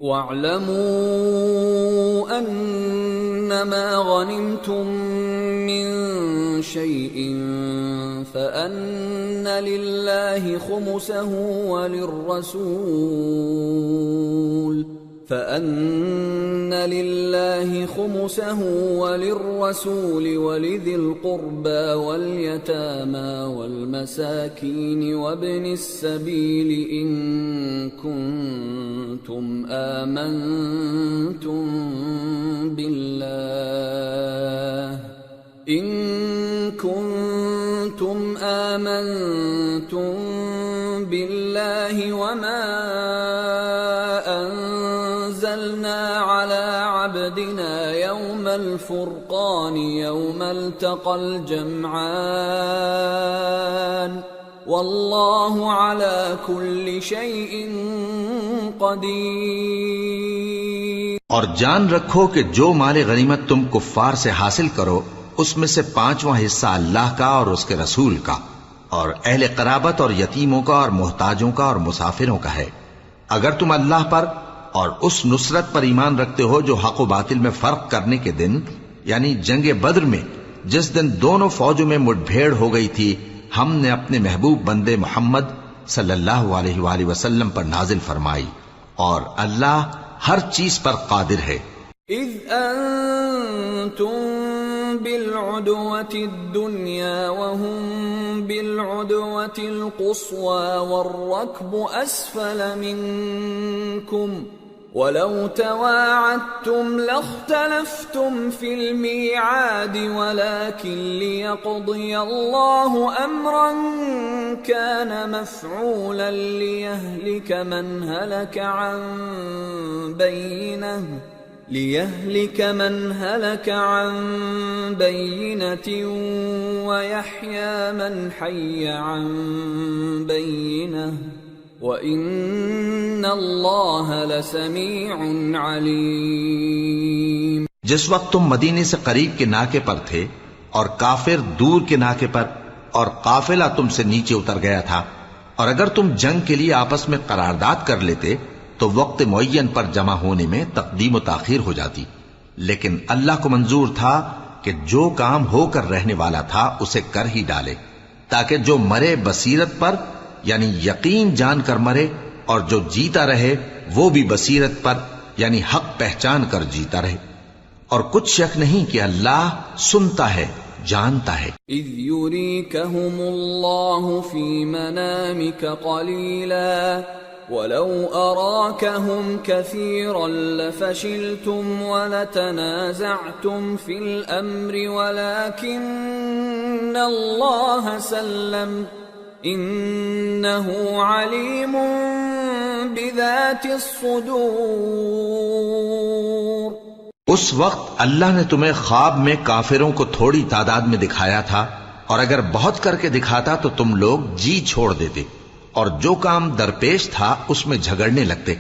وَاعْلَمُوا أَنَّمَا غَنِمْتُم مِّن شَيْءٍ فَأَنَّ لِلَّهِ خُمُسَهُ وَلِلرَّسُولِ وَلِذِي الْقُرْبَى وَالْيَتَامَى وَالْمَسَاكِينِ وَابْنِ السَّبِيلِ إِن كُنتُمْ آمنتم بالله وما أنزلنا على عبدنا يوم الفرقان يوم التقى الجمعان والله على كل شيء قدیر۔ اور جان رکھو کہ جو مال غنیمت تم کفار سے حاصل کرو اس میں سے 5واں حصہ اللہ کا اور اس کے رسول کا اور اہل قرابت اور یتیموں کا اور محتاجوں کا اور مسافروں کا ہے۔ اگر تم اللہ پر اور اس نصرت پر ایمان رکھتے ہو جو حق و باطل میں فرق کرنے کے دن یعنی جنگ بدر میں جس دن دونوں فوجوں میں مٹ بھیڑ ہو گئی تھی ہم نے اپنے محبوب بندے محمد صلی اللہ علیہ وآلہ وسلم پر نازل فرمائی اور اللہ ہر چیز پر قادر ہے۔ اذ انتم بالعدوة الدنيا وهم بالعدوة القصوى والركب أسفل منكم ولو تواعدتم لاختلفتم في الميعاد ولكن ليقضي الله أمرا كان مفعولا ليهلك من هلك عن بينة ويحيى من حي عن بينة وَإِنَّ اللَّهَ لَسَمِيعٌ عَلِيمٌ۔ جس وقت تم مدینے سے قریب کے ناکے پر تھے اور کافر دور کے ناکے پر اور قافلہ تم سے نیچے اتر گیا تھا اور اگر تم جنگ کے لیے آپس میں قرارداد کر لیتے تو وقت معین پر جمع ہونے میں تقدیم و تاخیر ہو جاتی، لیکن اللہ کو منظور تھا کہ جو کام ہو کر رہنے والا تھا اسے کر ہی ڈالے تاکہ جو مرے بصیرت پر یعنی یقین جان کر مرے اور جو جیتا رہے وہ بھی بصیرت پر یعنی حق پہچان کر جیتا رہے، اور کچھ شک نہیں کہ اللہ سنتا ہے جانتا ہے۔ اذ یریکہم اللہ فی منامک قلیلا وَلَوْ أَرَاكَهُمْ كَثِيرًا لَفَشِلْتُمْ وَلَتَنَازَعْتُمْ فِي الْأَمْرِ وَلَكِنَّ اللَّهَ سَلَّمَ إِنَّهُ عَلِيمٌ بِذَاتِ الصُّدُورِ۔ اس وقت اللہ نے تمہیں خواب میں کافروں کو تھوڑی تعداد میں دکھایا تھا، اور اگر بہت کر کے دکھاتا تو تم لوگ جی چھوڑ دیتے اور جو کام درپیش تھا اس میں جھگڑنے لگتے،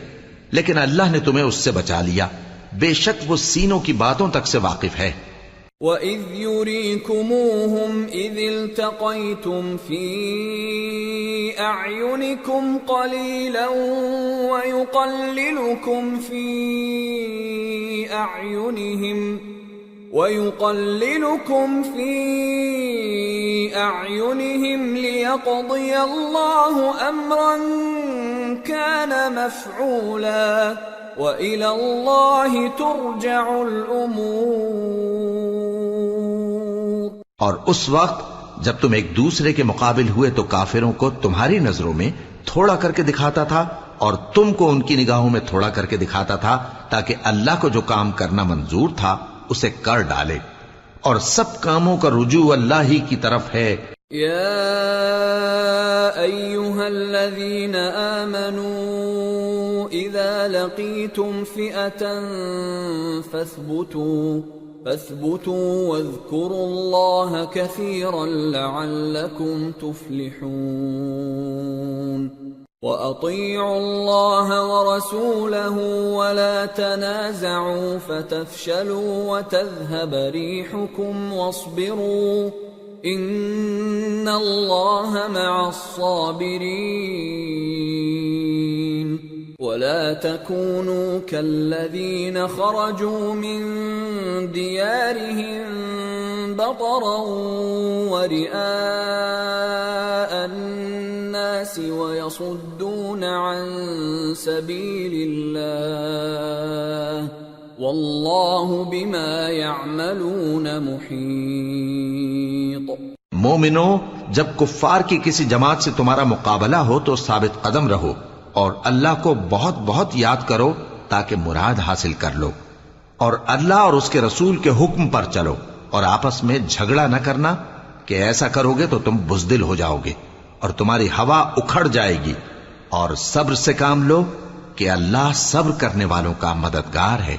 لیکن اللہ نے تمہیں اس سے بچا لیا، بے شک وہ سینوں کی باتوں تک سے واقف ہے۔ وَإِذْ يُرِيكُمُوهُمْ إِذِ الْتَقَيْتُمْ فِي أَعْيُنِكُمْ قَلِيلًا وَيُقَلِّلُكُمْ فِي أَعْيُنِهِمْ لِيَقْضِيَ اللَّهُ أَمْرًا كَانَ مَفْعُولًا وَإِلَى اللَّهِ تُرْجَعُ الْأُمُورُ۔ اور اس وقت جب تم ایک دوسرے کے مقابل ہوئے تو کافروں کو تمہاری نظروں میں تھوڑا کر کے دکھاتا تھا اور تم کو ان کی نگاہوں میں تھوڑا کر کے دکھاتا تھا تاکہ اللہ کو جو کام کرنا منظور تھا اسے کر ڈالے، اور سب کاموں کا رجوع اللہ ہی کی طرف ہے۔ یا ایھا الذین آمنوا اذا لقیتم فئة فاثبتوا واذکروا اللہ کثیرا لعلکم تفلحون۔ وَأَطِيعُوا اللَّهَ وَرَسُولَهُ وَلَا تَنَازَعُوا فَتَفْشَلُوا وَتَذْهَبَ رِيحُكُمْ وَاصْبِرُوا إِنَّ اللَّهَ مَعَ الصَّابِرِينَ۔ ولا تكونوا كالذين خرجوا من ديارهم بطرا ورئاء الناس ويصدون عن سبيل الله والله بما يعملون محيط۔ مومنو، جب کفار کی کسی جماعت سے تمہارا مقابلہ ہو تو ثابت قدم رہو اور اللہ کو بہت بہت یاد کرو تاکہ مراد حاصل کر لو، اور اللہ اور اس کے رسول کے حکم پر چلو، اور آپس میں جھگڑا نہ کرنا کہ ایسا کرو گے تو تم بزدل ہو جاؤ گے اور تمہاری ہوا اکھڑ جائے گی، اور صبر سے کام لو کہ اللہ صبر کرنے والوں کا مددگار ہے۔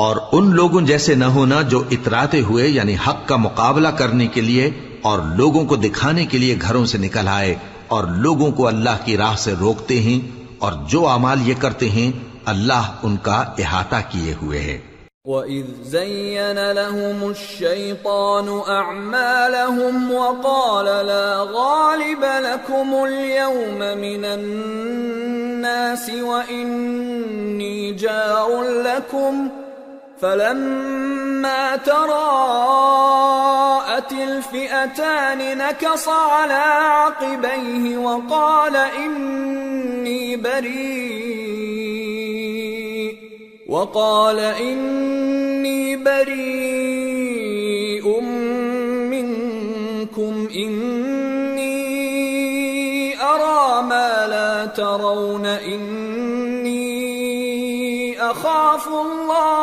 اور ان لوگوں جیسے نہ ہونا جو اتراتے ہوئے یعنی حق کا مقابلہ کرنے کے لیے اور لوگوں کو دکھانے کے لیے گھروں سے نکل آئے اور لوگوں کو اللہ کی راہ سے روکتے ہیں، اور جو اعمال یہ کرتے ہیں اللہ ان کا احاطہ کیے ہوئے ہے۔ وَإِذْ زَيَّنَ لَهُمُ الشَّيْطَانُ أَعْمَالَهُمْ وَقَالَ لَا غَالِبَ لَكُمُ الْيَوْمَ مِنَ النَّاسِ وَإِنِّي جَارٌ لَكُمْ فَلَمَّا تَرَاءَتِ الْفِئَتَانِ نَكَصَ عَلَى عَقِبَيْهِ وَقَالَ إِنِّي بَرِيءٌ مِّنكُمْ إِنِّي أَرَى مَا لَا تَرَوْنَ إِنِّي أَخَافُ اللَّهَ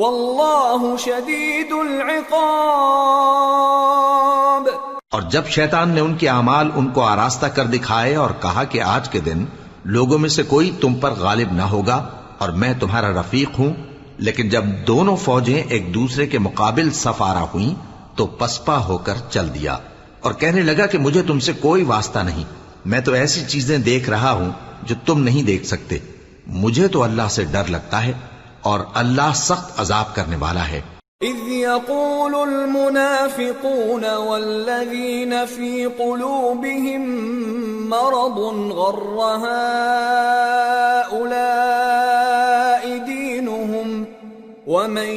وَاللَّهُ شَدِيدُ الْعِقَابِ۔ اور جب شیطان نے ان کے اعمال ان کو آراستہ کر دکھائے اور کہا کہ آج کے دن لوگوں میں سے کوئی تم پر غالب نہ ہوگا اور میں تمہارا رفیق ہوں، لیکن جب دونوں فوجیں ایک دوسرے کے مقابل صف آرا ہوئیں تو پسپا ہو کر چل دیا اور کہنے لگا کہ مجھے تم سے کوئی واسطہ نہیں، میں تو ایسی چیزیں دیکھ رہا ہوں جو تم نہیں دیکھ سکتے، مجھے تو اللہ سے ڈر لگتا ہے اور اللہ سخت عذاب کرنے والا ہے۔ اذ يقول المنافقون والذين في قلوبهم مرض غر هؤلاء دينهم ومن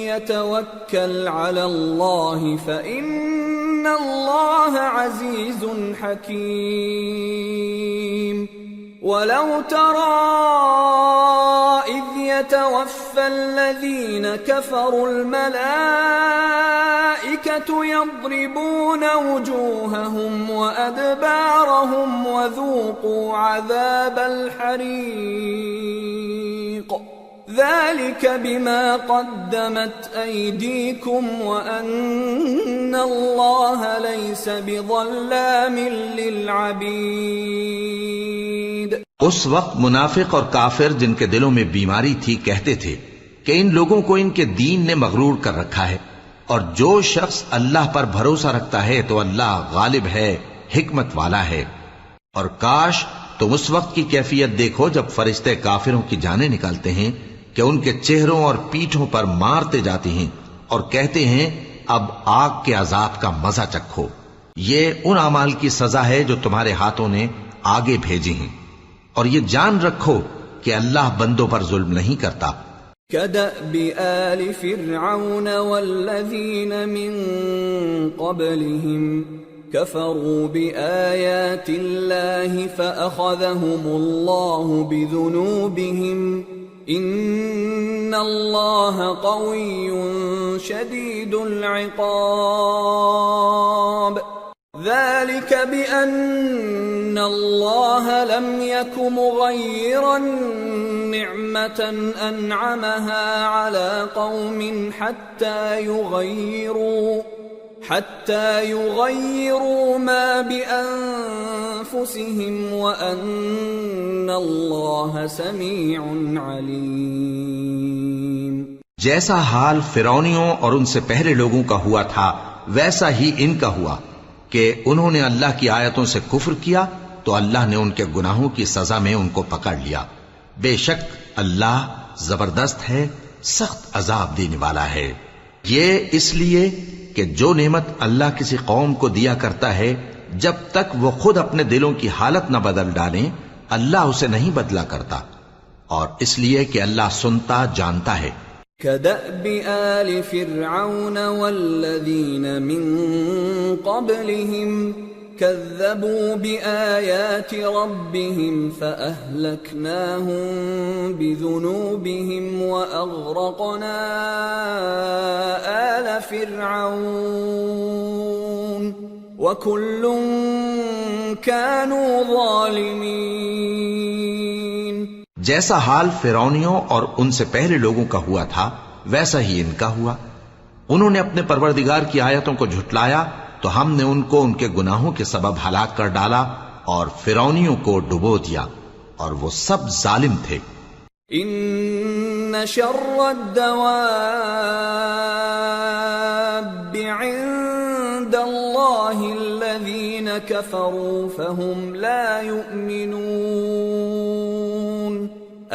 يتوكل على الله فإن الله عزيز حكيم۔ ولو ترى إذ يتوفى الذين كفروا الملائكة يضربون وجوههم وأدبارهم وذوقوا عذاب الحريق ذلك بما قدمت أيديكم وأن الله ليس بظلام للعبيد۔ اس وقت منافق اور کافر جن کے دلوں میں بیماری تھی کہتے تھے کہ ان لوگوں کو ان کے دین نے مغرور کر رکھا ہے، اور جو شخص اللہ پر بھروسہ رکھتا ہے تو اللہ غالب ہے، حکمت والا ہے۔ اور کاش تم اس وقت کی کیفیت دیکھو جب فرشتے کافروں کی جانیں نکالتے ہیں کہ ان کے چہروں اور پیٹھوں پر مارتے جاتے ہیں اور کہتے ہیں اب آگ کے عذاب کا مزہ چکھو، یہ ان اعمال کی سزا ہے جو تمہارے ہاتھوں نے آگے بھیجی ہیں، اور یہ جان رکھو کہ اللہ بندوں پر ظلم نہیں کرتا۔ كدأب آل فرعون والذين من قبلهم كفروا بآيات الله فأخذهم الله بذنوبهم إن الله قوي شديد العقاب۔ ذلك بأن الله لم يك مغيرا نعمة أنعمها على قوم حتى يغيروا ما بأنفسهم وأن الله سميع عليم۔ جیسا حال فرعونیوں اور ان سے پہلے لوگوں کا ہوا تھا ویسا ہی ان کا ہوا کہ انہوں نے اللہ کی آیتوں سے کفر کیا تو اللہ نے ان کے گناہوں کی سزا میں ان کو پکڑ لیا۔ بے شک اللہ زبردست ہے، سخت عذاب دینے والا ہے۔ یہ اس لیے کہ جو نعمت اللہ کسی قوم کو دیا کرتا ہے جب تک وہ خود اپنے دلوں کی حالت نہ بدل ڈالیں اللہ اسے نہیں بدلا کرتا، اور اس لیے کہ اللہ سنتا جانتا ہے۔ كدأب آل فرعون والذين من قبلهم كذبوا بآيات ربهم فأهلكناهم بذنوبهم وأغرقنا آل فرعون وكل كانوا ظالمين۔ جیسا حال فرعونیوں اور ان سے پہلے لوگوں کا ہوا تھا ویسا ہی ان کا ہوا۔ انہوں نے اپنے پروردگار کی آیتوں کو جھٹلایا تو ہم نے ان کو ان کے گناہوں کے سبب ہلاک کر ڈالا اور فرعونیوں کو ڈبو دیا، اور وہ سب ظالم تھے۔ ان شر الدواب عند اللہ الذین کفروا فهم لا يؤمنون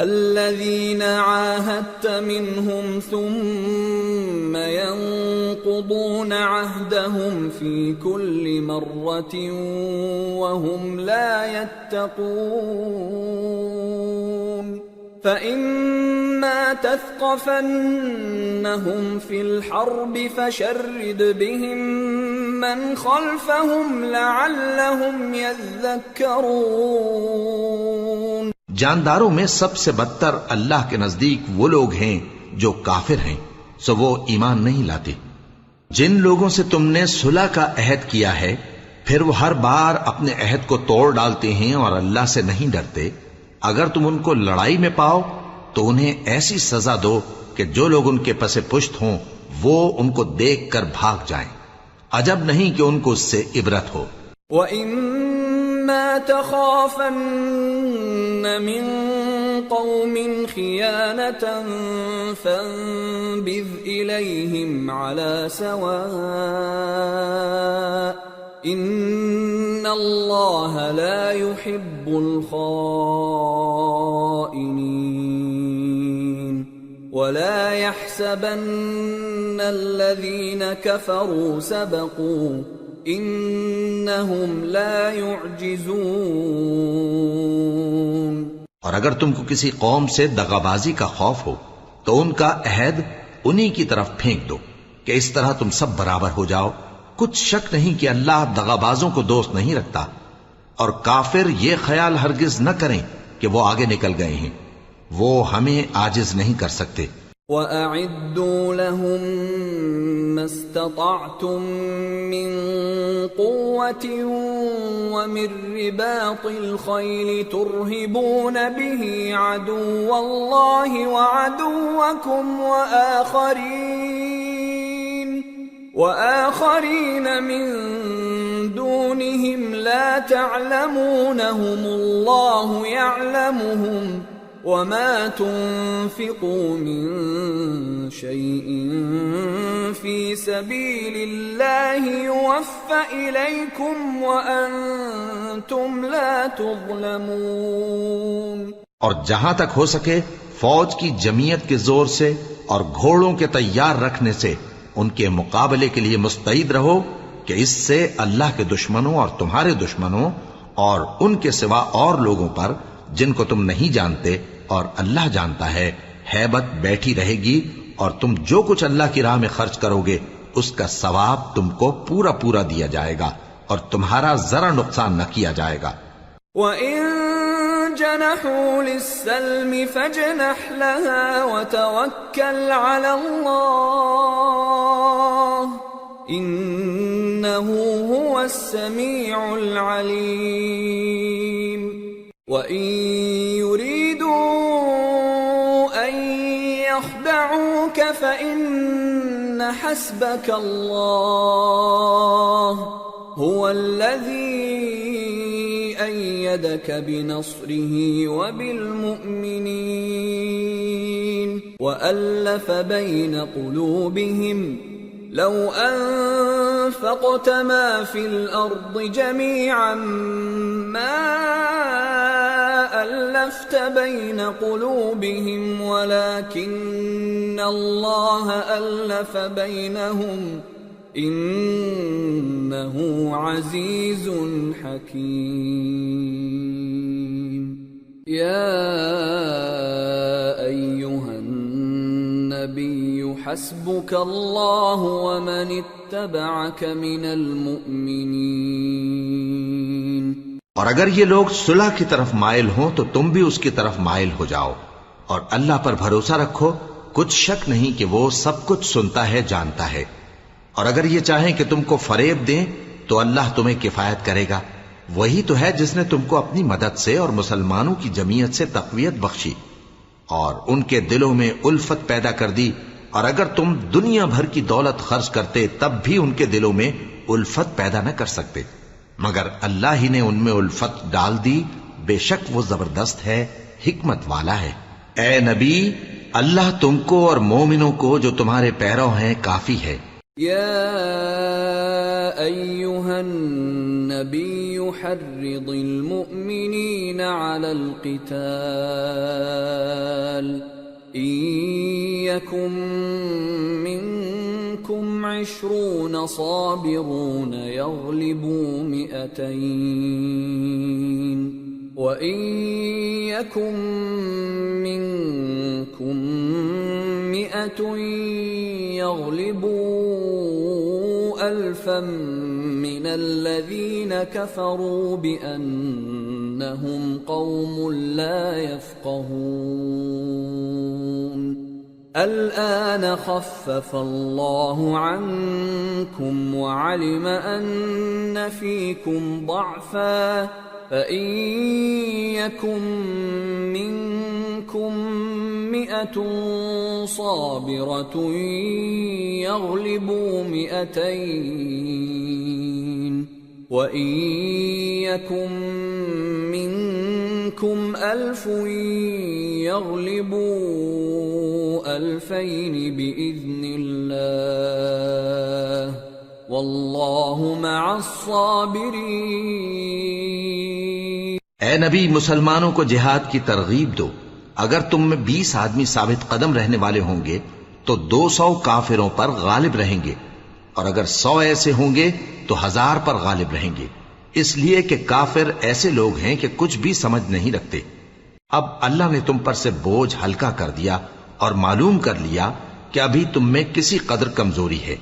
الذين عاهدت منهم ثم ينقضون عهدهم في كل مرة وهم لا يتقون فإما تثقفنهم في الحرب فشرد بهم من خلفهم لعلهم يذكرون۔ جانداروں میں سب سے بدتر اللہ کے نزدیک وہ لوگ ہیں جو کافر ہیں، سو وہ ایمان نہیں لاتے۔ جن لوگوں سے تم نے صلح کا عہد کیا ہے پھر وہ ہر بار اپنے عہد کو توڑ ڈالتے ہیں اور اللہ سے نہیں ڈرتے، اگر تم ان کو لڑائی میں پاؤ تو انہیں ایسی سزا دو کہ جو لوگ ان کے پس پشت ہوں وہ ان کو دیکھ کر بھاگ جائیں، عجب نہیں کہ ان کو اس سے عبرت ہو۔ وَإِمَّا تَخَافَنَّ مِن قَوْمٍ خِيَانَةً فَانبِذْ إِلَيْهِمْ عَلَى سَوَاءٍ إِنَّ اللَّهَ لَا يُحِبُّ الْخَائِنِينَ وَلَا يَحْسَبَنَّ الَّذِينَ كَفَرُوا سَبَقُوا إِنَّهُمْ لَا يُعْجِزُونَ۔ اور اگر تم کو کسی قوم سے دغابازی کا خوف ہو تو ان کا عہد انہی کی طرف پھینک دو کہ اس طرح تم سب برابر ہو جاؤ۔ کچھ شک نہیں کہ اللہ دغابازوں کو دوست نہیں رکھتا، اور کافر یہ خیال ہرگز نہ کریں کہ وہ آگے نکل گئے ہیں، وہ ہمیں عاجز نہیں کر سکتے۔ وَأَعِدُّوا لَهُم مَّا اسْتَطَعْتُم مِّن قُوَّةٍ وَمِن رِّبَاطِ الْخَيْلِ تُرْهِبُونَ بِهِ عَدُوَّ اللَّهِ وَعَدُوَّكُمْ وَآخَرِينَ مِن دُونِهِمْ لَا تَعْلَمُونَهُمُ اللَّهُ يَعْلَمُهُمْ وَمَا تُنفِقُوا مِن شَيْءٍ فِي سَبِيلِ اللَّهِ يُوَفَّ إِلَيْكُمْ وَأَنتُمْ لَا تُظْلَمُونَ۔ اور جہاں تک ہو سکے فوج کی جمعیت کے زور سے اور گھوڑوں کے تیار رکھنے سے ان کے مقابلے کے لیے مستعد رہو کہ اس سے اللہ کے دشمنوں اور تمہارے دشمنوں اور ان کے سوا اور لوگوں پر جن کو تم نہیں جانتے اور اللہ جانتا ہے ہیبت بیٹھی رہے گی، اور تم جو کچھ اللہ کی راہ میں خرچ کرو گے اس کا ثواب تم کو پورا پورا دیا جائے گا اور تمہارا ذرا نقصان نہ کیا جائے گا۔ وَإِن جَنَحُوا لِلسَّلْمِ فَاجْنَحْ لَهَا وَتَوَكَّلْ عَلَى اللَّهِ إِنَّهُ هُوَ السَّمِيعُ الْعَلِيمُ۔ وَإِن يُرِيدُوا أَن يَخْدَعُوكَ فَإِنَّ حَسْبَكَ اللَّهُ هُوَ الَّذِي أَيَّدَكَ بِنَصْرِهِ وَبِالْمُؤْمِنِينَ وَأَلَّفَ بَيْنَ قُلُوبِهِمْ لَوْ أَنفَقْتَ مَا فِي الْأَرْضِ جَمِيعًا مَا أَلَّفْتَ بَيْنَ قُلُوبِهِمْ وَلَكِنَّ اللَّهَ أَلَّفَ بَيْنَهُمْ إِنَّهُ عَزِيزٌ حَكِيمٌ۔ يا أيها النبي حسبك الله ومن اتبعك من المؤمنين. اور اگر یہ لوگ صلح کی طرف مائل ہوں تو تم بھی اس کی طرف مائل ہو جاؤ، اور اللہ پر بھروسہ رکھو، کچھ شک نہیں کہ وہ سب کچھ سنتا ہے، جانتا ہے. اور اگر یہ چاہیں کہ تم کو فریب دیں تو اللہ تمہیں کفایت کرے گا. وہی تو ہے جس نے تم کو اپنی مدد سے اور مسلمانوں کی جمعیت سے تقویت بخشی اور ان کے دلوں میں الفت پیدا کر دی. اور اگر تم دنیا بھر کی دولت خرچ کرتے تب بھی ان کے دلوں میں الفت پیدا نہ کر سکتے، مگر اللہ ہی نے ان میں الفت ڈال دی. بے شک وہ زبردست ہے، حکمت والا ہے. اے نبی، اللہ تم کو اور مومنوں کو جو تمہارے پیرو ہیں کافی ہے. يا أيها النبي حرض المؤمنين على القتال إن يكن منكم 20 صابرون يغلبوا 200 وَإِن يَكُن مِّنكُم 100 يَغْلِبُوا 1000 مِّنَ الَّذِينَ كَفَرُوا بِأَنَّهُمْ قَوْمٌ لَّا يَفْقَهُونَ. الآن خفف الله عنكم وعلم أن فيكم ضعفا فإن يكن منكم 100 صابرة يغلبوا 200 وإن يكن منكم 1000 يغلبوا 2000 بإذن الله واللہ مع الصابرین. اے نبی، مسلمانوں کو جہاد کی ترغیب دو. اگر تم میں 20 آدمی ثابت قدم رہنے والے ہوں گے تو 200 کافروں پر غالب رہیں گے، اور اگر 100 ایسے ہوں گے تو 1000 پر غالب رہیں گے، اس لیے کہ کافر ایسے لوگ ہیں کہ کچھ بھی سمجھ نہیں رکھتے. اب اللہ نے تم پر سے بوجھ ہلکا کر دیا اور معلوم کر لیا کہ ابھی تم میں کسی قدر کمزوری ہے.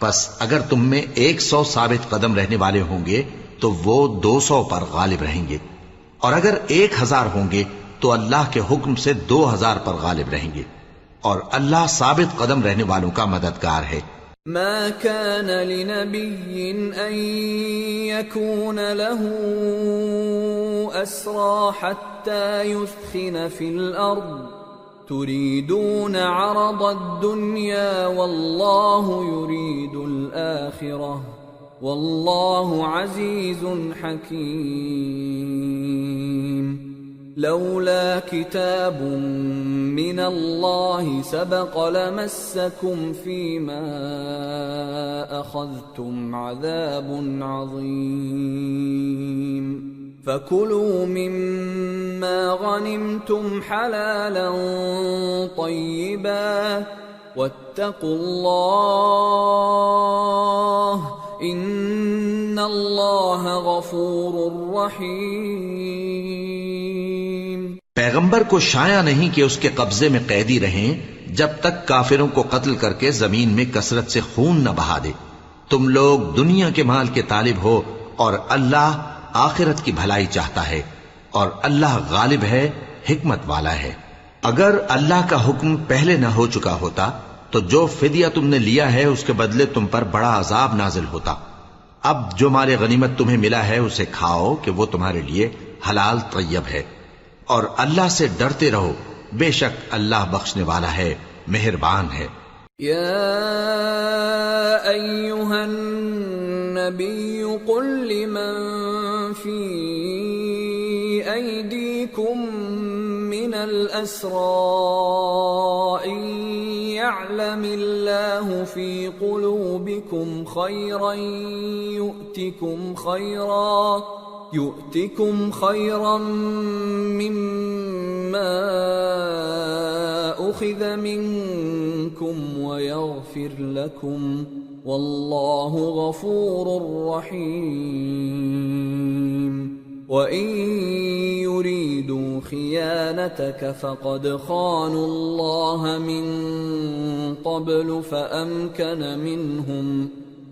پس اگر تم میں 100 ثابت قدم رہنے والے ہوں گے تو وہ 200 پر غالب رہیں گے، اور اگر 1000 ہوں گے تو اللہ کے حکم سے 2000 پر غالب رہیں گے، اور اللہ ثابت قدم رہنے والوں کا مددگار ہے. ما كان لنبي أن يكون له أسرى حتى يثخن في الأرض تريدون عرض الدنيا والله يريد الآخرة والله عزيز حكيم. لولا كتاب من الله سبق لمسكم فيما أخذتم عذاب عظيم. فكلوا مما غنمتم حلالا طيبا واتقوا الله ان اللہ غفور رحیم. پیغمبر کو شایع نہیں کہ اس کے قبضے میں قیدی رہیں جب تک کافروں کو قتل کر کے زمین میں کثرت سے خون نہ بہا دے. تم لوگ دنیا کے مال کے طالب ہو اور اللہ آخرت کی بھلائی چاہتا ہے، اور اللہ غالب ہے، حکمت والا ہے. اگر اللہ کا حکم پہلے نہ ہو چکا ہوتا تو جو فدیہ تم نے لیا ہے اس کے بدلے تم پر بڑا عذاب نازل ہوتا. اب جو مال غنیمت تمہیں ملا ہے اسے کھاؤ کہ وہ تمہارے لیے حلال طیب ہے، اور اللہ سے ڈرتے رہو، بے شک اللہ بخشنے والا ہے، مہربان ہے. یا ایہا النبی قل لمن فی ایدیکم من الاسراء يعلم الله في قلوبكم خيرا يؤتكم خيرا مما أخذ منكم ويغفر لكم والله غفور رحيم. وَإِن يُرِيدُوا خِيَانَتَكَ فَقَدْ خَانُوا اللَّهَ مِن قَبْلُ فَأَمْكَنَ مِنْهُمْ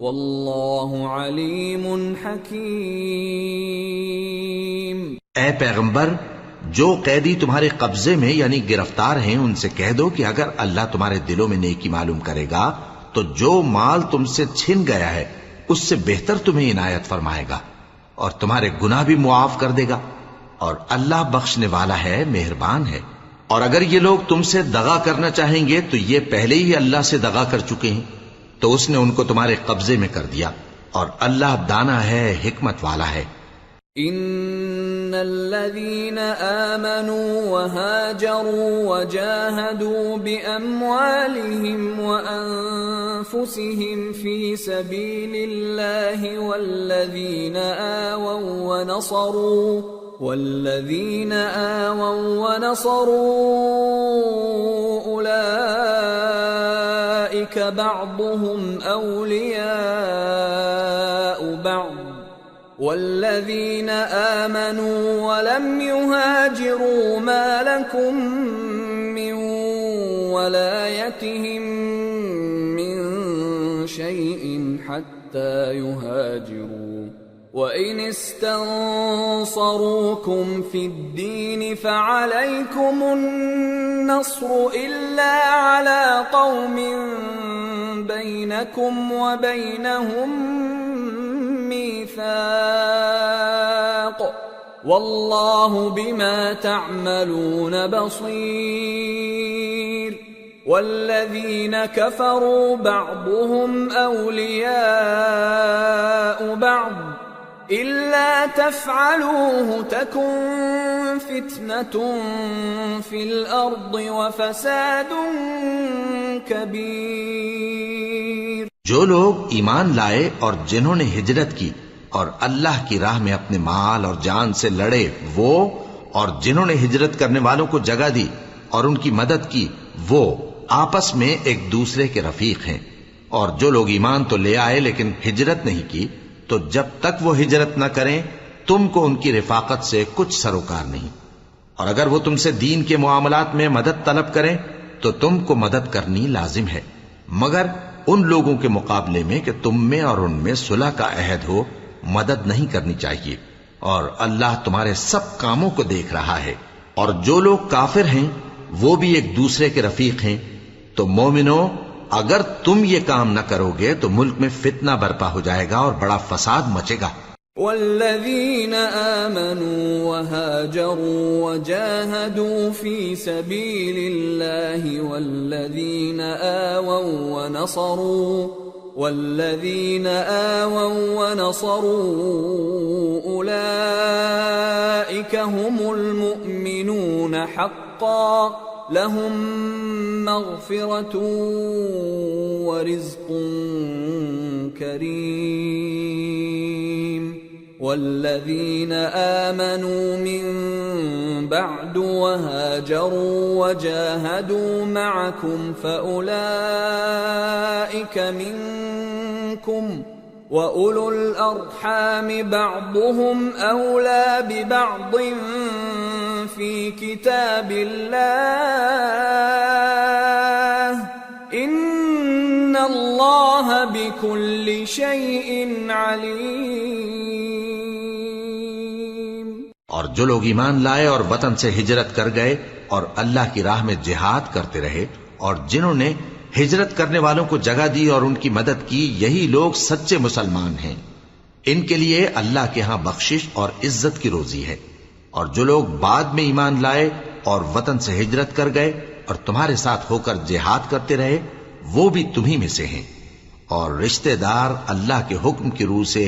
وَاللَّهُ عَلِيمٌ حَكِيمٌ۔ اے پیغمبر، جو قیدی تمہارے قبضے میں یعنی گرفتار ہیں ان سے کہہ دو کہ اگر اللہ تمہارے دلوں میں نیکی معلوم کرے گا تو جو مال تم سے چھن گیا ہے اس سے بہتر تمہیں عنایت فرمائے گا اور تمہارے گناہ بھی معاف کر دے گا، اور اللہ بخشنے والا ہے، مہربان ہے۔ اور اگر یہ لوگ تم سے دغا کرنا چاہیں گے تو یہ پہلے ہی اللہ سے دغا کر چکے ہیں، تو اس نے ان کو تمہارے قبضے میں کر دیا، اور اللہ دانا ہے، حکمت والا ہے۔ ان الذين آمنوا وهاجروا وجاهدوا بأموالهم وأنفسهم في سبيل الله والذين آووا ونصروا أولئك بعضهم أولياء بعض والذين آمنوا ولم يهاجروا ما لكم من ولايتهم من شيء حتى يهاجروا وإن استنصروكم في الدين فعليكم النصر إلا على قوم بينكم وبينهم ميثاق والله بما تعملون بصير والذين كفروا بعضهم أولياء بعض إلا تفعلوه تكن فتنة في الأرض وفساد كبير۔ جو لوگ ایمان لائے اور جنہوں نے ہجرت کی اور اللہ کی راہ میں اپنے مال اور جان سے لڑے وہ، اور جنہوں نے ہجرت کرنے والوں کو جگہ دی اور ان کی مدد کی وہ آپس میں ایک دوسرے کے رفیق ہیں۔ اور جو لوگ ایمان تو لے آئے لیکن ہجرت نہیں کی تو جب تک وہ ہجرت نہ کریں تم کو ان کی رفاقت سے کچھ سروکار نہیں، اور اگر وہ تم سے دین کے معاملات میں مدد طلب کریں تو تم کو مدد کرنی لازم ہے، مگر ان لوگوں کے مقابلے میں کہ تم میں اور ان میں صلح کا عہد ہو مدد نہیں کرنی چاہیے، اور اللہ تمہارے سب کاموں کو دیکھ رہا ہے۔ اور جو لوگ کافر ہیں وہ بھی ایک دوسرے کے رفیق ہیں، تو مومنو اگر تم یہ کام نہ کرو گے تو ملک میں فتنہ برپا ہو جائے گا اور بڑا فساد مچے گا۔ والذين آمنوا وهاجروا وجاهدوا في سبيل الله والذين آووا ونصروا أولئك هم المؤمنون حقا لهم مغفرة ورزق كريم۔ والذين آمنوا من بعد وهاجروا وجاهدوا معكم فأولئك منكم وأولو الأرحام بعضهم أولى ببعض في كتاب الله إن الله بكل شيء عليم۔ اور جو لوگ ایمان لائے اور وطن سے ہجرت کر گئے اور اللہ کی راہ میں جہاد کرتے رہے اور جنہوں نے ہجرت کرنے والوں کو جگہ دی اور ان کی مدد کی یہی لوگ سچے مسلمان ہیں، ان کے لیے اللہ کے ہاں بخشش اور عزت کی روزی ہے۔ اور جو لوگ بعد میں ایمان لائے اور وطن سے ہجرت کر گئے اور تمہارے ساتھ ہو کر جہاد کرتے رہے وہ بھی تمہیں میں سے ہیں، اور رشتہ دار اللہ کے حکم کی روح سے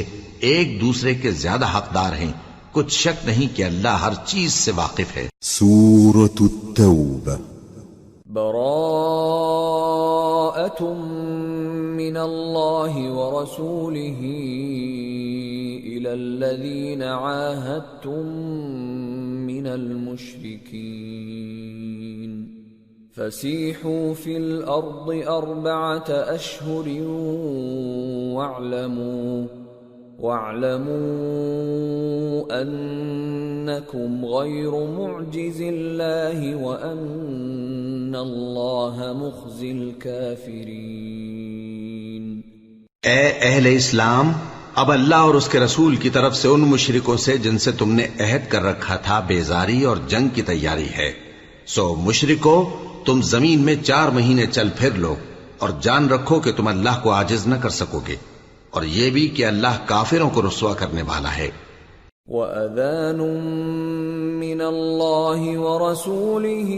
ایک دوسرے کے زیادہ حقدار ہیں، کچھ شک نہیں کہ اللہ ہر چیز سے واقف ہے۔ سورة التوبة۔ براءة من الله ورسوله إلى الذين عاهدتم من المشركين فسيحوا في الأرض 4 أشهر وَاعْلَمُوا أَنَّكُمْ غَيْرُ مُعْجِزِ اللَّهِ وَأَنَّ اللَّهَ مُخْزِي الْكَافِرِينَ۔ اے اہل اسلام، اب اللہ اور اس کے رسول کی طرف سے ان مشرکوں سے جن سے تم نے عہد کر رکھا تھا بیزاری اور جنگ کی تیاری ہے۔ سو مشرکو، تم زمین میں 4 مہینے چل پھر لو اور جان رکھو کہ تم اللہ کو عاجز نہ کر سکو گے، اور یہ بھی کہ اللہ کافروں کو رسوا کرنے والا ہے۔ وَأَذَانٌ مِّنَ اللَّهِ وَرَسُولِهِ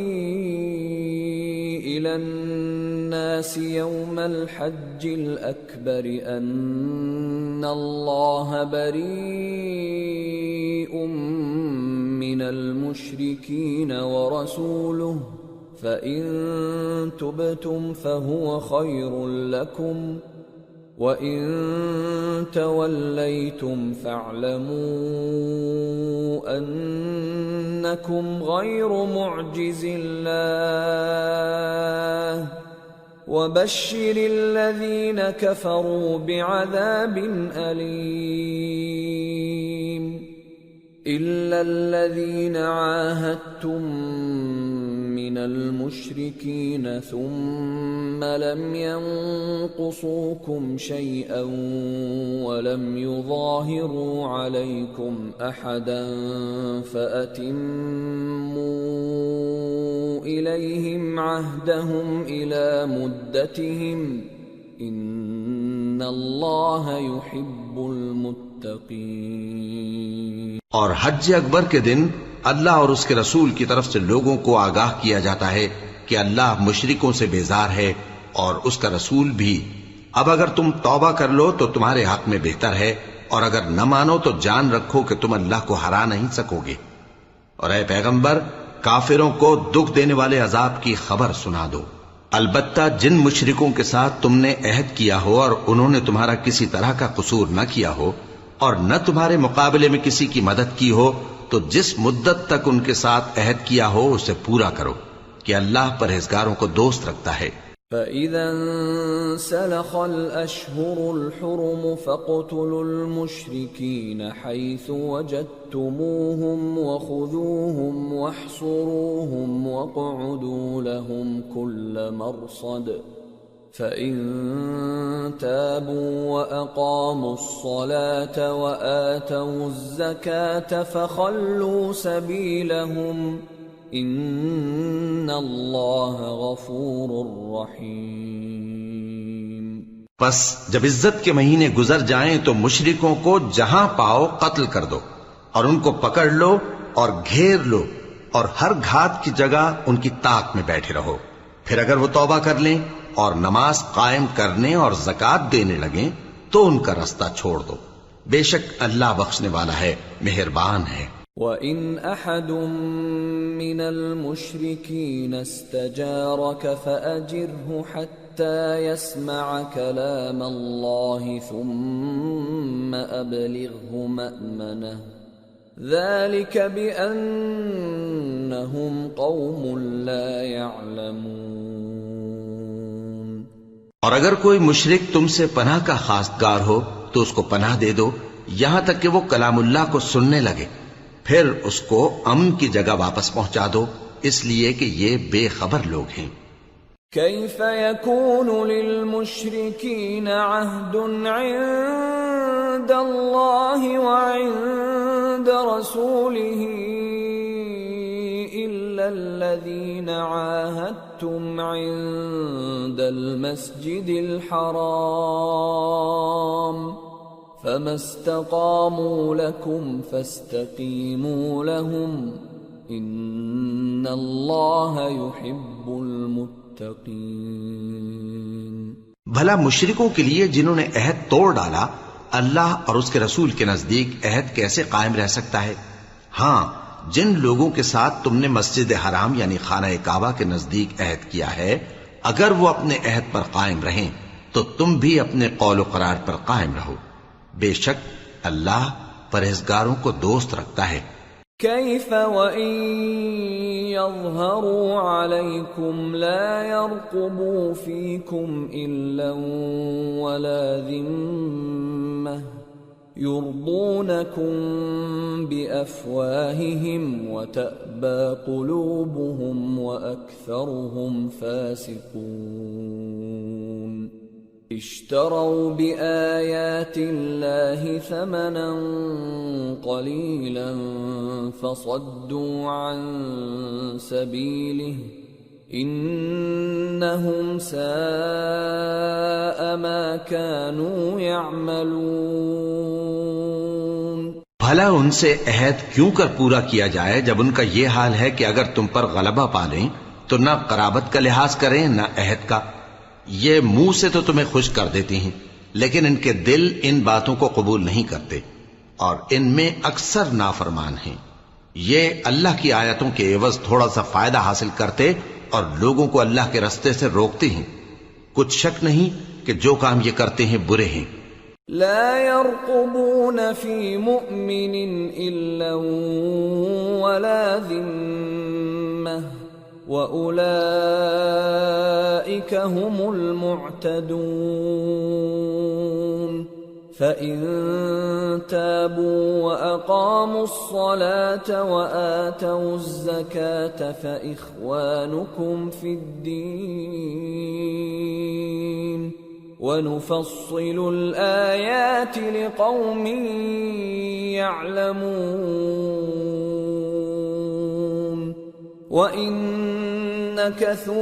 إِلَى النَّاسِ يَوْمَ الْحَجِّ الْأَكْبَرِ أَنَّ اللَّهَ بَرِيءٌ مِّنَ الْمُشْرِكِينَ وَرَسُولُهُ فَإِن تُبْتُمْ فَهُوَ خَيْرٌ لَّكُمْ وَإِن تَوَلَّيْتُمْ فَاعْلَمُوا أَنَّكُمْ غَيْرُ مُعْجِزِ اللَّهِ وَبَشِّرِ الَّذِينَ كَفَرُوا بِعَذَابٍ أَلِيمٍ۔ إِلَّا الَّذِينَ عَاهَدتُّم مِّنَ الْمُشْرِكِينَ ثُمَّ لَمْ يَنقُصُوكُمْ شَيْئًا وَلَمْ يُظَاهِرُوا عَلَيْكُمْ أَحَدًا فَأَتِمُّوا إِلَيْهِمْ عَهْدَهُمْ إِلَى مُدَّتِهِمْ إِنَّ اللَّهَ يُحِبُّ الْمُتَّقِينَ۔ اور حج اکبر کے دن اللہ اور اس کے رسول کی طرف سے لوگوں کو آگاہ کیا جاتا ہے کہ اللہ مشرکوں سے بیزار ہے اور اس کا رسول بھی۔ اب اگر تم توبہ کر لو تو تمہارے حق میں بہتر ہے، اور اگر نہ مانو تو جان رکھو کہ تم اللہ کو ہرا نہیں سکو گے۔ اور اے پیغمبر، کافروں کو دکھ دینے والے عذاب کی خبر سنا دو۔ البتہ جن مشرکوں کے ساتھ تم نے عہد کیا ہو اور انہوں نے تمہارا کسی طرح کا قصور نہ کیا ہو اور نہ تمہارے مقابلے میں کسی کی مدد کی ہو، تو جس مدت تک ان کے ساتھ عہد کیا ہو اسے پورا کرو، کہ اللہ پرہیزگاروں کو دوست رکھتا ہے۔ فَإِذَا انسَلَخَ الْأَشْهُرُ الْحُرُمُ فَاقْتُلُوا الْمُشْرِكِينَ حَيْثُ وَجَدتُّمُوهُمْ وَخُذُوهُمْ وَاحْصُرُوهُمْ وَاقْعُدُوا لَهُمْ كُلَّ مَرْصَدٍ فَإِن تَابُوا وَأَقَامُوا الصَّلَاةَ وَآتَوُا الزَّكَاةَ فَخَلُّوا سَبِيلَهُمْ إِنَّ اللَّهَ غَفُورٌ رَّحِيمٌ۔ پس جب عزت کے مہینے گزر جائیں تو مشرکوں کو جہاں پاؤ قتل کر دو، اور ان کو پکڑ لو اور گھیر لو، اور ہر گھات کی جگہ ان کی طاق میں بیٹھے رہو۔ پھر اگر وہ توبہ کر لیں اور نماز قائم کرنے اور زکوٰۃ دینے لگیں تو ان کا رستہ چھوڑ دو، بے شک اللہ بخشنے والا ہے، مہربان ہے۔ وَإِنْ أَحَدٌ مِّنَ الْمُشْرِكِينَ اسْتَجَارَكَ فَأَجِرْهُ حَتَّى يَسْمَعَ كَلَامَ اللَّهِ ثُمَّ أَبْلِغْهُ مَأْمَنَهُ ذَلِكَ بِأَنَّهُمْ قَوْمٌ لَا يَعْلَمُونَ۔ اور اگر کوئی مشرک تم سے پناہ کا خواستگار ہو تو اس کو پناہ دے دو یہاں تک کہ وہ کلام اللہ کو سننے لگے، پھر اس کو امن کی جگہ واپس پہنچا دو، اس لیے کہ یہ بے خبر لوگ ہیں۔ كيف يكون للمشركين عهد عند الله وعند رسوله إلا الذين عاهدتم عند المسجد الحرام فما استقاموا لكم فاستقيموا لهم إن الله يحب المتقين۔ بھلا مشرکوں کے لیے جنہوں نے عہد توڑ ڈالا اللہ اور اس کے رسول کے نزدیک عہد کیسے قائم رہ سکتا ہے؟ ہاں، جن لوگوں کے ساتھ تم نے مسجد حرام یعنی خانہ کعبہ کے نزدیک عہد کیا ہے، اگر وہ اپنے عہد پر قائم رہیں تو تم بھی اپنے قول و قرار پر قائم رہو، بے شک اللہ پرہیزگاروں کو دوست رکھتا ہے۔ كيف وإن يظهروا عليكم لا يرقبوا فيكم إلا ولا ذمة يرضونكم بأفواههم وتأبى قلوبهم وأكثرهم فاسقون اشتروا بآيات الله ثمنا قليلا فصدوا عن سبيله انہم ساء ما كانوا يعملون۔ بھلا ان سے عہد کیوں کر پورا کیا جائے جب ان کا یہ حال ہے کہ اگر تم پر غلبہ پالیں تو نہ قرابت کا لحاظ کریں نہ عہد کا۔ یہ منہ سے تو تمہیں خوش کر دیتی ہیں لیکن ان کے دل ان باتوں کو قبول نہیں کرتے اور ان میں اکثر نافرمان ہیں۔ یہ اللہ کی آیتوں کے عوض تھوڑا سا فائدہ حاصل کرتے اور لوگوں کو اللہ کے رستے سے روکتے ہیں۔ کچھ شک نہیں کہ جو کام یہ کرتے ہیں برے ہیں۔ لا يرقبون في مؤمن إلا ولا ذمة وأولئك هم المعتدون فإن تابوا وأقاموا الصلاة وآتوا الزكاة فإخوانكم في الدين وَنُفَصِّلُ الْآيَاتِ لِقَوْمٍ يَعْلَمُونَ وَإِن نَكَثُوا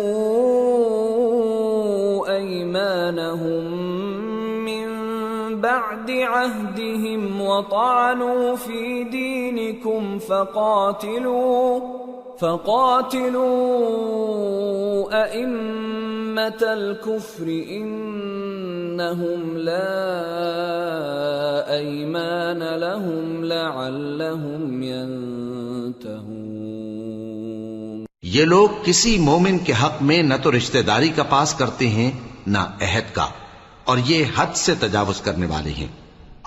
أَيْمَانَهُم مِّن بَعْدِ عَهْدِهِمْ وَطَعَنُوا فِي دِينِكُمْ فَقَاتِلُوا أَئِمَّةَ الْكُفْرِ إِنَّهُمْ لَا أَيْمَانَ لَهُمْ لَعَلَّهُمْ يَنْتَهُونَ۔ یہ لوگ کسی مومن کے حق میں نہ تو رشتہ داری کا پاس کرتے ہیں نہ عہد کا، اور یہ حد سے تجاوز کرنے والے ہیں۔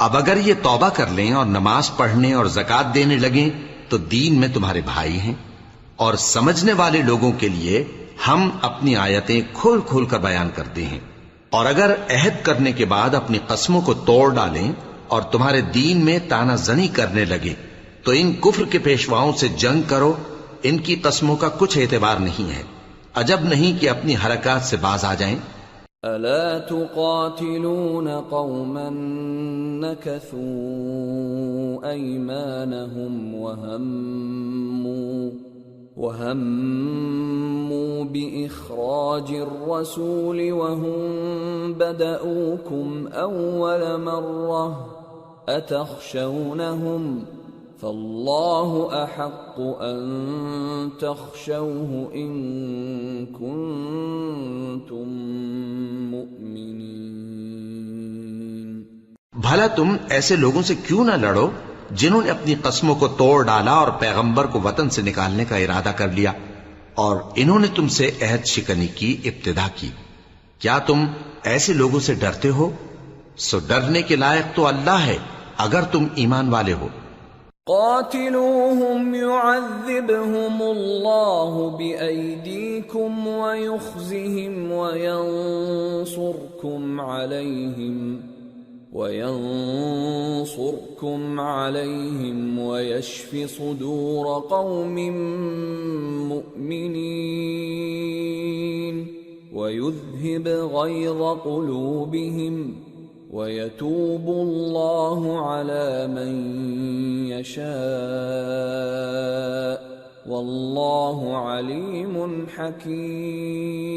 اب اگر یہ توبہ کر لیں اور نماز پڑھنے اور زکوٰۃ دینے لگیں تو دین میں تمہارے بھائی ہیں، اور سمجھنے والے لوگوں کے لیے ہم اپنی آیتیں کھول کھول کر بیان کرتے ہیں۔ اور اگر عہد کرنے کے بعد اپنی قسموں کو توڑ ڈالیں اور تمہارے دین میں تانا زنی کرنے لگے تو ان کفر کے پیشواؤں سے جنگ کرو، ان کی قسموں کا کچھ اعتبار نہیں ہے، عجب نہیں کہ اپنی حرکات سے باز آ جائیں۔ ألا تقاتلون قوما نكثوا أيمانهم وهموا بإخراج الرسول وهم بدأوكم أول مرة أتخشونهم فالله أحق أن تخشوه إن كنتم مؤمنين۔ بھلا تم ایسے لوگوں سے کیوں نہ لڑو جنہوں نے اپنی قسموں کو توڑ ڈالا اور پیغمبر کو وطن سے نکالنے کا ارادہ کر لیا، اور انہوں نے تم سے عہد شکنی کی ابتدا کی۔ کیا تم ایسے لوگوں سے ڈرتے ہو؟ سو ڈرنے کے لائق تو اللہ ہے اگر تم ایمان والے ہو۔ قاتلوهم يعذبهم الله بأيديكم ويخزهم وينصركم عليهم ويشف صدور قوم مؤمنين ويذهب غيظ قلوبهم ويتوب الله على من يشاء والله عليم حكيم۔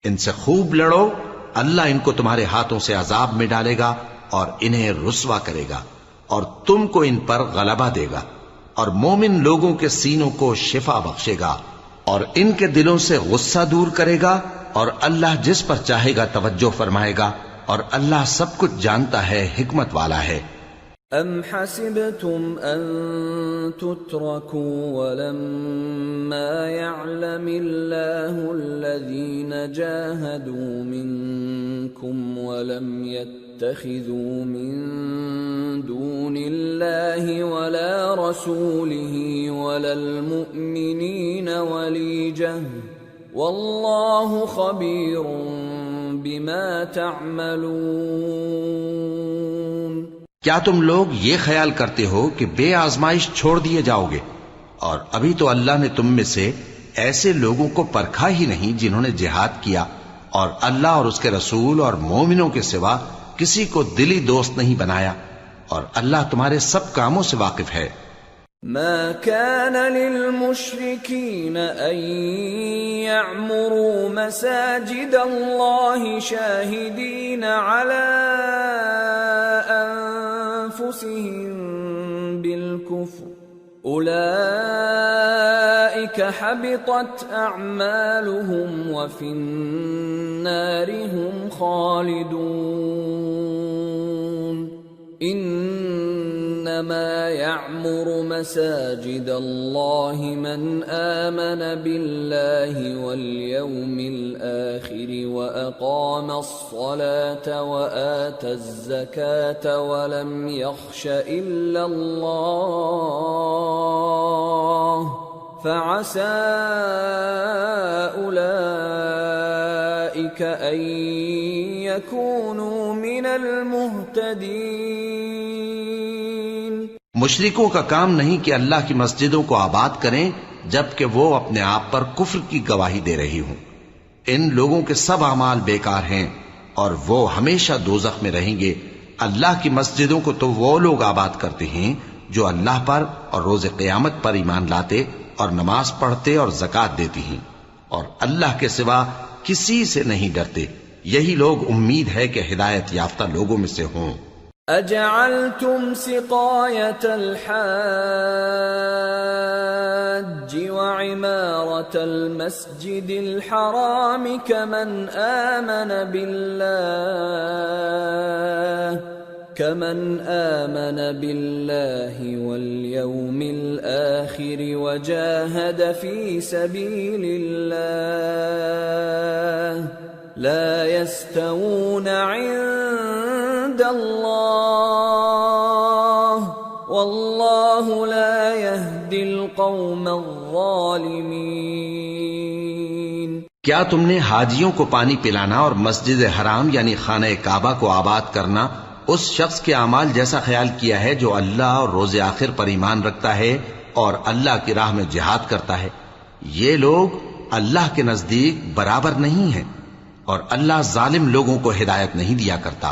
ان سے خوب لڑو، اللہ ان کو تمہارے ہاتھوں سے عذاب میں ڈالے گا اور انہیں رسوا کرے گا، اور تم کو ان پر غلبہ دے گا، اور مومن لوگوں کے سینوں کو شفا بخشے گا، اور ان کے دلوں سے غصہ دور کرے گا، اور اللہ جس پر چاہے گا توجہ فرمائے گا، اور اللہ سب کچھ جانتا ہے، حکمت والا ہے۔ ام حسبتم ان تتركوا ولما يعلم الله الذين جاهدوا منكم ولم يتخذوا من دون الله ولا رسوله ولا المؤمنين وليجة والله خبير بما تعملون۔ کیا تم لوگ یہ خیال کرتے ہو کہ بے آزمائش چھوڑ دیے جاؤ گے؟ اور ابھی تو اللہ نے تم میں سے ایسے لوگوں کو پرکھا ہی نہیں جنہوں نے جہاد کیا، اور اللہ اور اس کے رسول اور مومنوں کے سوا کسی کو دلی دوست نہیں بنایا، اور اللہ تمہارے سب کاموں سے واقف ہے۔ ما كان للمشركين أن يعمروا مساجد الله شاهدين على أنفسهم بالكفر أولئك حبطت أعمالهم وفي النار هم خالدون انما يعمر مساجد الله من آمن بالله واليوم الآخر وأقام الصلاة وآتى الزكاة ولم يخش إلا الله فعسى أولئك أن يكونوا من المهتدين۔ مشرکوں کا کام نہیں کہ اللہ کی مسجدوں کو آباد کریں جبکہ وہ اپنے آپ پر کفر کی گواہی دے رہی ہوں۔ ان لوگوں کے سب اعمال بیکار ہیں اور وہ ہمیشہ دوزخ میں رہیں گے۔ اللہ کی مسجدوں کو تو وہ لوگ آباد کرتے ہیں جو اللہ پر اور روز قیامت پر ایمان لاتے اور نماز پڑھتے اور زکوٰۃ دیتی ہیں، اور اللہ کے سوا کسی سے نہیں ڈرتے۔ یہی لوگ امید ہے کہ ہدایت یافتہ لوگوں میں سے ہوں۔ اجعلتم سقاية الحاج وعمارة المسجد الحرام كمن آمن بالله واليوم الآخر وجاهد في سبيل الله لا يستوون عند الله والله لا يهدي القوم الظالمين۔ کیا تم نے حاجیوں کو پانی پلانا اور مسجد حرام یعنی خانہ کعبہ کو آباد کرنا اس شخص کے اعمال جیسا خیال کیا ہے جو اللہ اور روز آخر پر ایمان رکھتا ہے اور اللہ کی راہ میں جہاد کرتا ہے؟ یہ لوگ اللہ کے نزدیک برابر نہیں ہیں، اور اللہ ظالم لوگوں کو ہدایت نہیں دیا کرتا۔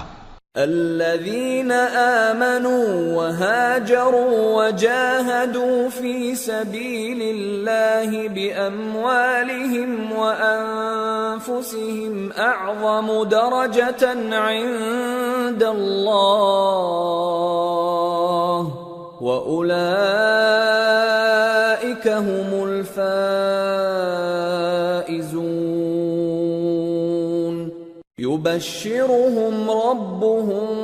الذين آمنوا وهاجروا وجاهدوا في سبيل الله بأموالهم وأنفسهم أعظم درجة عند الله وأولئك هم الفائزون۔ يبشرهم ربهم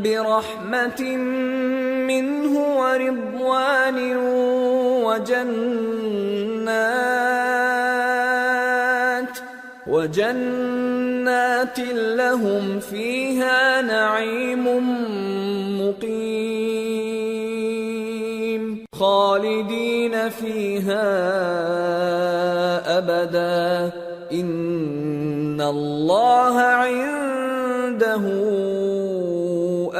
برحمة منه ورضوان وجنات لهم فيها نعيم مقيم خالدين فيها أبدا ان اللہ عنده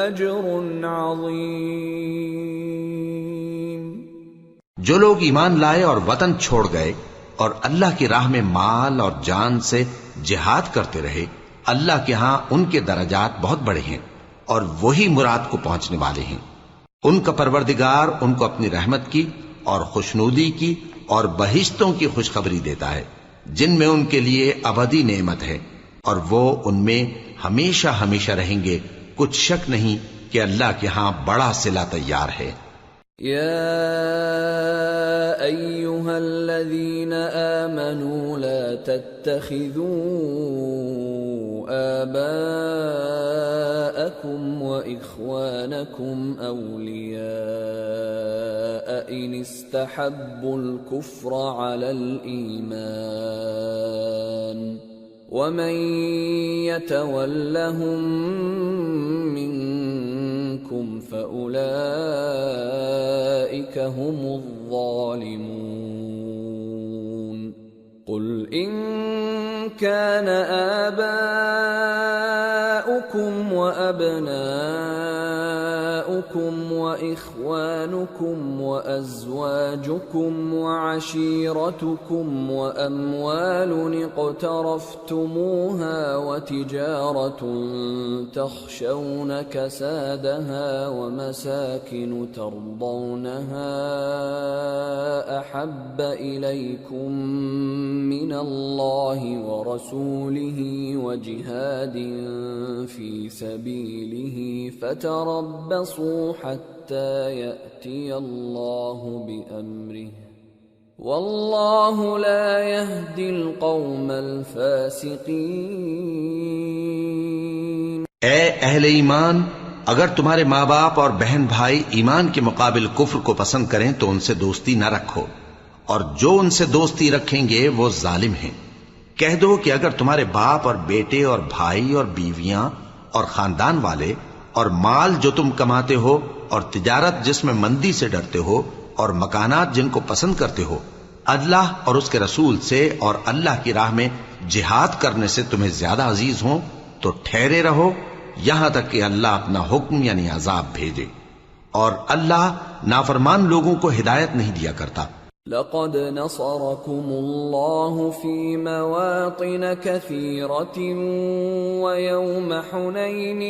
اجر عظیم۔ جو لوگ ایمان لائے اور وطن چھوڑ گئے اور اللہ کی راہ میں مال اور جان سے جہاد کرتے رہے، اللہ کے ہاں ان کے درجات بہت بڑے ہیں اور وہی مراد کو پہنچنے والے ہیں۔ ان کا پروردگار ان کو اپنی رحمت کی اور خوشنودی کی اور بہشتوں کی خوشخبری دیتا ہے جن میں ان کے لیے ابدی نعمت ہے، اور وہ ان میں ہمیشہ ہمیشہ رہیں گے۔ کچھ شک نہیں کہ اللہ کے ہاں بڑا صلہ تیار ہے۔ یا ایھا الذین آمنوا لا تتخذوا آباءکم وإخوانکم اولیاء ان استحبوا الكفر على الإیمان ومن يتولهم منكم فأولئك هم الظالمون قل إن كان آباؤكم وأبناؤكم وإخوانكم وأزواجكم وعشيرتكم وأموال اقترفتموها وتجارة تخشون كسادها ومساكن ترضونها أحب إليكم من الله ورسوله وجهاد في سبيله فتربصوا حتى يأتي الله بأمره والله لا يهدي القوم الفاسقين۔ اے اہل ایمان، اگر تمہارے ماں باپ اور بہن بھائی ایمان کے مقابل کفر کو پسند کریں تو ان سے دوستی نہ رکھو، اور جو ان سے دوستی رکھیں گے وہ ظالم ہیں۔ کہہ دو کہ اگر تمہارے باپ اور بیٹے اور بھائی اور بیویاں اور خاندان والے اور مال جو تم کماتے ہو اور تجارت جس میں مندی سے ڈرتے ہو اور مکانات جن کو پسند کرتے ہو اللہ اور اس کے رسول سے اور اللہ کی راہ میں جہاد کرنے سے تمہیں زیادہ عزیز ہوں تو ٹھہرے رہو یہاں تک کہ اللہ اپنا حکم یعنی عذاب بھیجے، اور اللہ نافرمان لوگوں کو ہدایت نہیں دیا کرتا۔ لقد نصركم الله في مواطن كثيرة ويوم حنين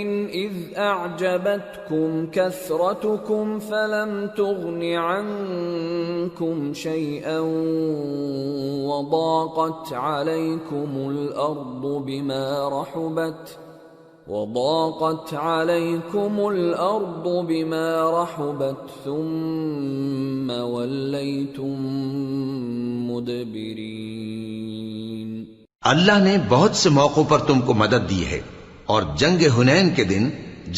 إذ أعجبتكم كثرتكم فلم تغن عنكم شيئا وضاقت عليكم الأرض بما رحبت ثم وليتم مدبرين۔ اللہ نے بہت سے موقعوں پر تم کو مدد دی ہے، اور جنگ حنین کے دن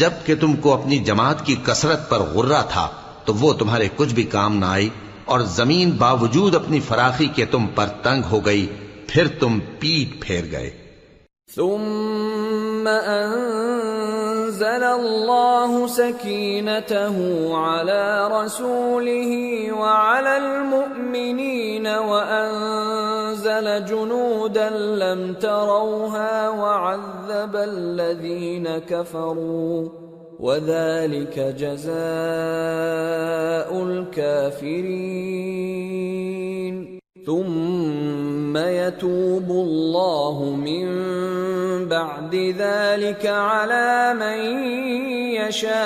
جب کہ تم کو اپنی جماعت کی کثرت پر غرہ تھا تو وہ تمہارے کچھ بھی کام نہ آئی، اور زمین باوجود اپنی فراخی کے تم پر تنگ ہو گئی، پھر تم پیٹ پھیر گئے۔ ثم أنزل الله سكينته على رسوله وعلى المؤمنين وأنزل جنودا لم تروها وعذب الذين كفروا وذلك جزاء الكافرين ثم يتوب الله من بعد ذلك على من يشاء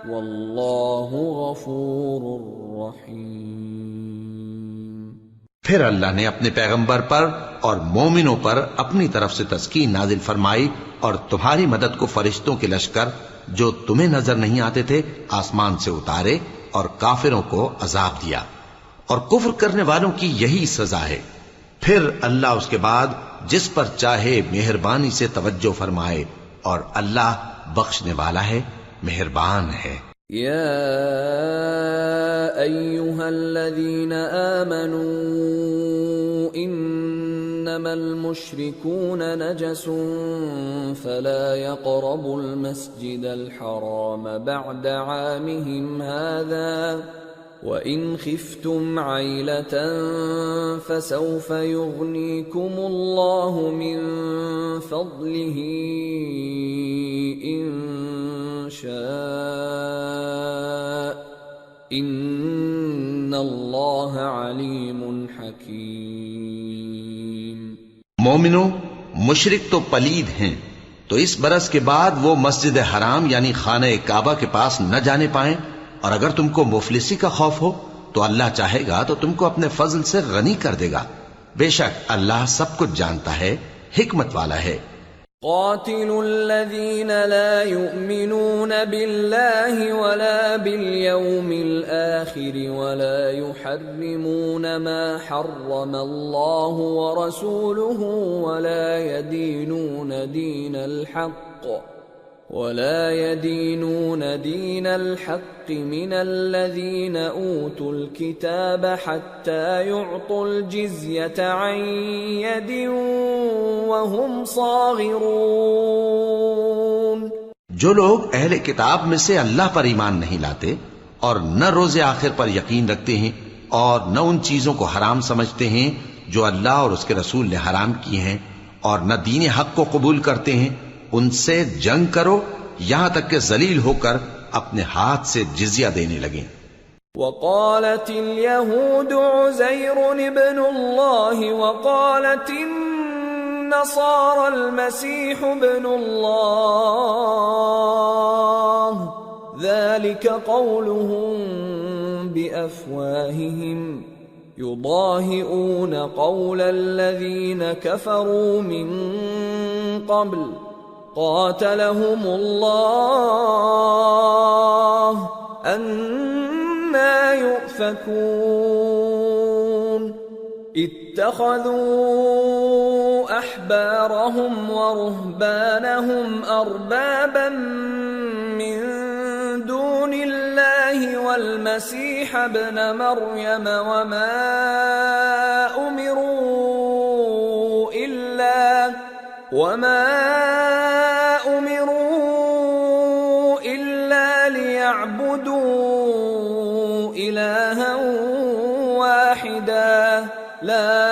والله غفور رحيم۔ پھر اللہ نے اپنے پیغمبر پر اور مومنوں پر اپنی طرف سے تسکین نازل فرمائی اور تمہاری مدد کو فرشتوں کے لشکر جو تمہیں نظر نہیں آتے تھے آسمان سے اتارے اور کافروں کو عذاب دیا، اور کفر کرنے والوں کی یہی سزا ہے۔ پھر اللہ اس کے بعد جس پر چاہے مہربانی سے توجہ فرمائے، اور اللہ بخشنے والا ہے، مہربان ہے۔ یا ایھا الذین آمنوا انما المشركون نجس فلا يقربوا المسجد الحرام بعد عامهم هذا وَإِنْ خِفْتُمْ عَيْلَةً فَسَوْفَ يُغْنِيكُمُ اللَّهُ مِنْ فَضْلِهِ إِنْ شَاءَ إِنَّ اللَّهَ عَلِيمٌ حَكِيمٌ۔ مومنو، مشرک تو پلید ہیں، تو اس برس کے بعد وہ مسجد حرام یعنی خانہ کعبہ کے پاس نہ جانے پائیں، اور اگر تم کو مفلسی کا خوف ہو تو اللہ چاہے گا تو تم کو اپنے فضل سے غنی کر دے گا، بے شک اللہ سب کچھ جانتا ہے، حکمت والا ہے۔ قاتلوا الذين لا يؤمنون بالله ولا باليوم الآخر ولا يحرمون ما حرم الله ورسوله ولا يدينون دين الحق من الذين أوتوا الكتاب حتى يعطوا الجزية عن يد وهم صاغرون۔ جو لوگ اہل کتاب میں سے اللہ پر ایمان نہیں لاتے اور نہ روز آخر پر یقین رکھتے ہیں اور نہ ان چیزوں کو حرام سمجھتے ہیں جو اللہ اور اس کے رسول نے حرام کی ہیں اور نہ دین حق کو قبول کرتے ہیں، ان سے جنگ کرو یہاں تک کہ ذلیل ہو کر اپنے ہاتھ سے جزیہ دینے لگیں۔ وقالت اليهود عزير ابن الله وقالت النصارى المسيح ابن الله ذلك قولهم بأفواههم يضاهئون قول الذين كفروا من قبل قاتلهم الله أَنَّى يُؤْفَكُونَ اتَّخَذُوا أَحْبَارَهُمْ وَرُهْبَانَهُمْ أَرْبَابًا مِّن دُونِ اللَّهِ وَالْمَسِيحَ ابْنَ مَرْيَمَ وَمَا أُمِرُوا إِلَّا لِيَعْبُدُوا إِلَٰهًا وَاحِدًا لَا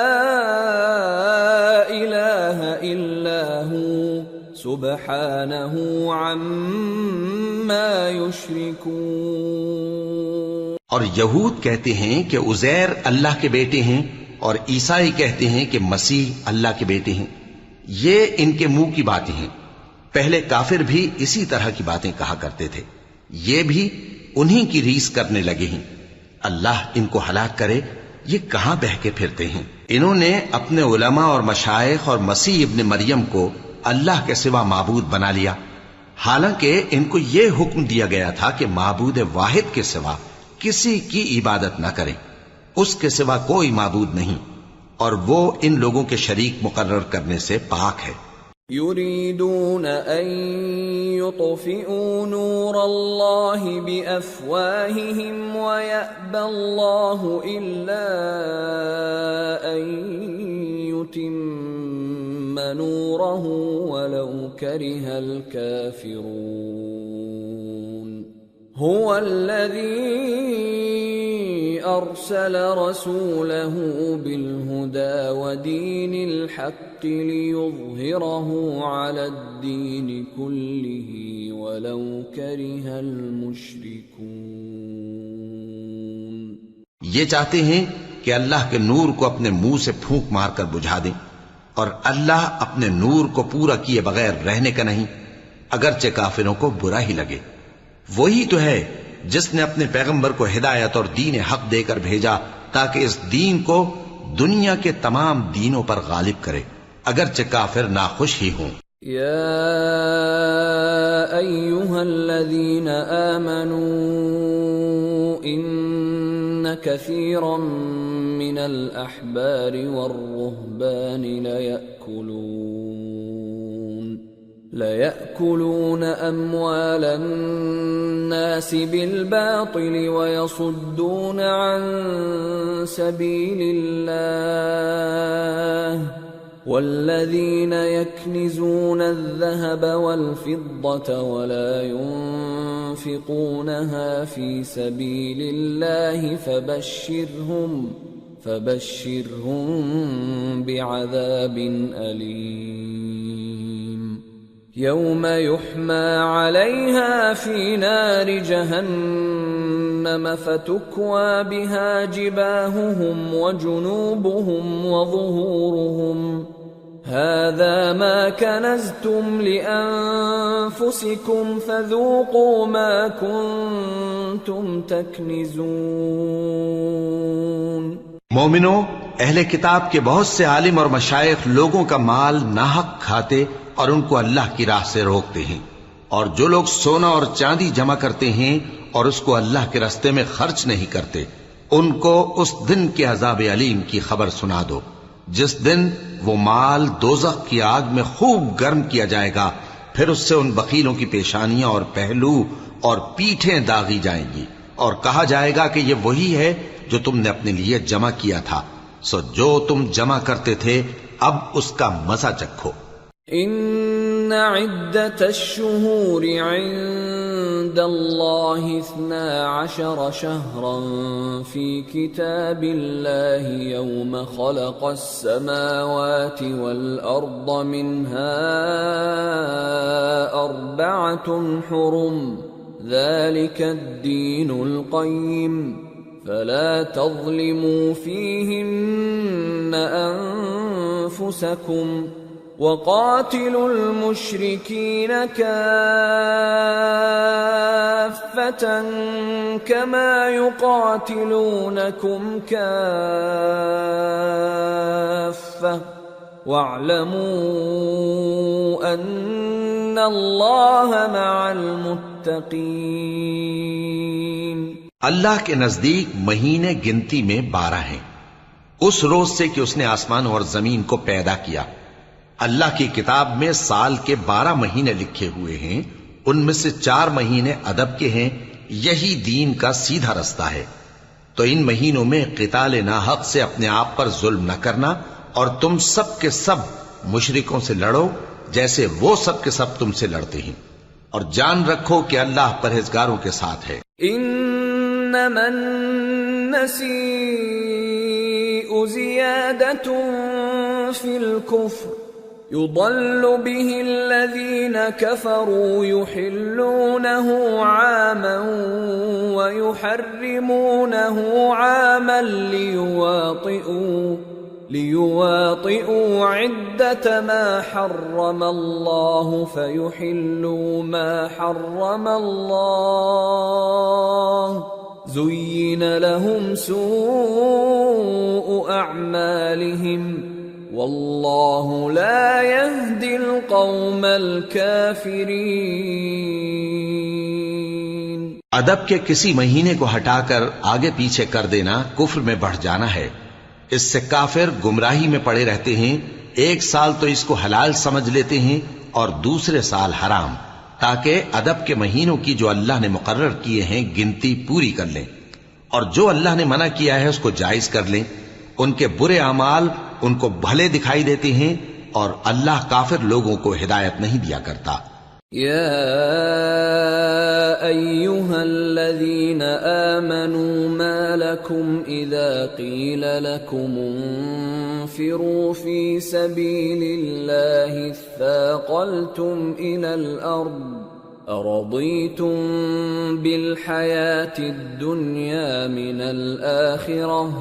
إِلَٰهَ إِلَّا هُوَ سُبْحَانَهُ عَمَّا يُشْرِكُونَ۔ اور یہود کہتے ہیں کہ عزیر اللہ کے بیٹے ہیں، اور عیسائی کہتے ہیں کہ مسیح اللہ کے بیٹے ہیں۔ یہ ان کے منہ کی باتیں ہیں۔ پہلے کافر بھی اسی طرح کی باتیں کہا کرتے تھے، یہ بھی انہی کی ریس کرنے لگے ہیں۔ اللہ ان کو ہلاک کرے، یہ کہاں بہہ کے پھرتے ہیں۔ انہوں نے اپنے علماء اور مشائخ اور مسیح ابن مریم کو اللہ کے سوا معبود بنا لیا، حالانکہ ان کو یہ حکم دیا گیا تھا کہ معبود واحد کے سوا کسی کی عبادت نہ کریں، اس کے سوا کوئی معبود نہیں، اور وہ ان لوگوں کے شریک مقرر کرنے سے پاک ہے۔ يريدون أن يطفئوا نور الله بأفواههم ويأبى الله إلا أن يتم نوره ولو كره الكافرون هو الذي أرسل رسوله بالهدى ودين الحق ليظهره على الدين كله ولو كره المشركون۔ یہ چاہتے ہیں کہ اللہ کے نور کو اپنے منہ سے پھونک مار کر بجھا دیں، اور اللہ اپنے نور کو پورا کیے بغیر رہنے کا نہیں، اگرچہ کافروں کو برا ہی لگے۔ وہی تو ہے جس نے اپنے پیغمبر کو ہدایت اور دین حق دے کر بھیجا تاکہ اس دین کو دنیا کے تمام دینوں پر غالب کرے، اگرچہ کافر ناخوش ہی ہوں۔ یا ایھا الذین آمنوا ان کثیرا من الاحبار والرہبان لَيَأْكُلُونَ أَمْوَالَ النَّاسِ بِالْبَاطِلِ وَيَصُدُّونَ عَن سَبِيلِ اللَّهِ وَالَّذِينَ يَكْنِزُونَ الذَّهَبَ وَالْفِضَّةَ وَلَا يُنْفِقُونَهَا فِي سَبِيلِ اللَّهِ فَبَشِّرْهُم بِعَذَابٍ أَلِيمٍ يوم يحمى عليها في نار جهنم فتكوى بها جباههم وجنوبهم وظهورهم هذا ما كنزتم لأنفسكم فذوقوا ما كنتم تكنزون۔ مومنو، اہل کتاب کے بہت سے عالم اور مشائخ لوگوں کا مال ناحق کھاتے اور ان کو اللہ کی راہ سے روکتے ہیں، اور جو لوگ سونا اور چاندی جمع کرتے ہیں اور اس کو اللہ کے راستے میں خرچ نہیں کرتے، ان کو اس دن کے عذاب علیم کی خبر سنا دو، جس دن وہ مال دوزخ کی آگ میں خوب گرم کیا جائے گا، پھر اس سے ان بخیلوں کی پیشانیاں اور پہلو اور پیٹھیں داغی جائیں گی، اور کہا جائے گا کہ یہ وہی ہے جو تم نے اپنے لیے جمع کیا تھا، سو جو تم جمع کرتے تھے اب اس کا مزہ چکھو۔ ان عدت الشہور عند الله 12 شهرا في كتاب الله يوم خلق السماوات والأرض منها 4 حرم ذلك الدين القيم فلا تظلموا فيهن أنفسكم وقاتلوا المشركين كافة كما يقاتلونكم كافة واعلموا أن الله مع المتقين۔ اللہ کے نزدیک مہینے گنتی میں 12 ہیں، اس روز سے کہ اس نے آسمان اور زمین کو پیدا کیا۔ اللہ کی کتاب میں سال کے 12 مہینے لکھے ہوئے ہیں، ان میں سے 4 مہینے ادب کے ہیں، یہی دین کا سیدھا رستہ ہے۔ تو ان مہینوں میں قتال ناحق سے اپنے آپ پر ظلم نہ کرنا، اور تم سب کے سب مشرکوں سے لڑو جیسے وہ سب کے سب تم سے لڑتے ہیں، اور جان رکھو کہ اللہ پرہیزگاروں کے ساتھ ہے۔ انما النسیء زیادۃ فی الکفر يضل به الذين كفروا يحلونه عاما ويحرمونه عاما ليواطئوا عدة ما حرم الله فيحلوا ما حرم الله زين لهم سوء أعمالهم واللہ لا يهدی القوم الکافرین۔ ادب کے کسی مہینے کو ہٹا کر آگے پیچھے کر دینا کفر میں بڑھ جانا ہے، اس سے کافر گمراہی میں پڑے رہتے ہیں۔ ایک سال تو اس کو حلال سمجھ لیتے ہیں اور دوسرے سال حرام، تاکہ ادب کے مہینوں کی جو اللہ نے مقرر کیے ہیں گنتی پوری کر لیں، اور جو اللہ نے منع کیا ہے اس کو جائز کر لیں۔ ان کے برے اعمال ان کو بھلے دکھائی دیتے ہیں، اور اللہ کافر لوگوں کو ہدایت نہیں دیا کرتا۔ یا ایھا الذین آمنوا ما لکم اذا قیل لکم انفروا فی سبیل اللہ اثاقلتم الی الارض ارضیتم بالحیاة الدنیا من الآخرہ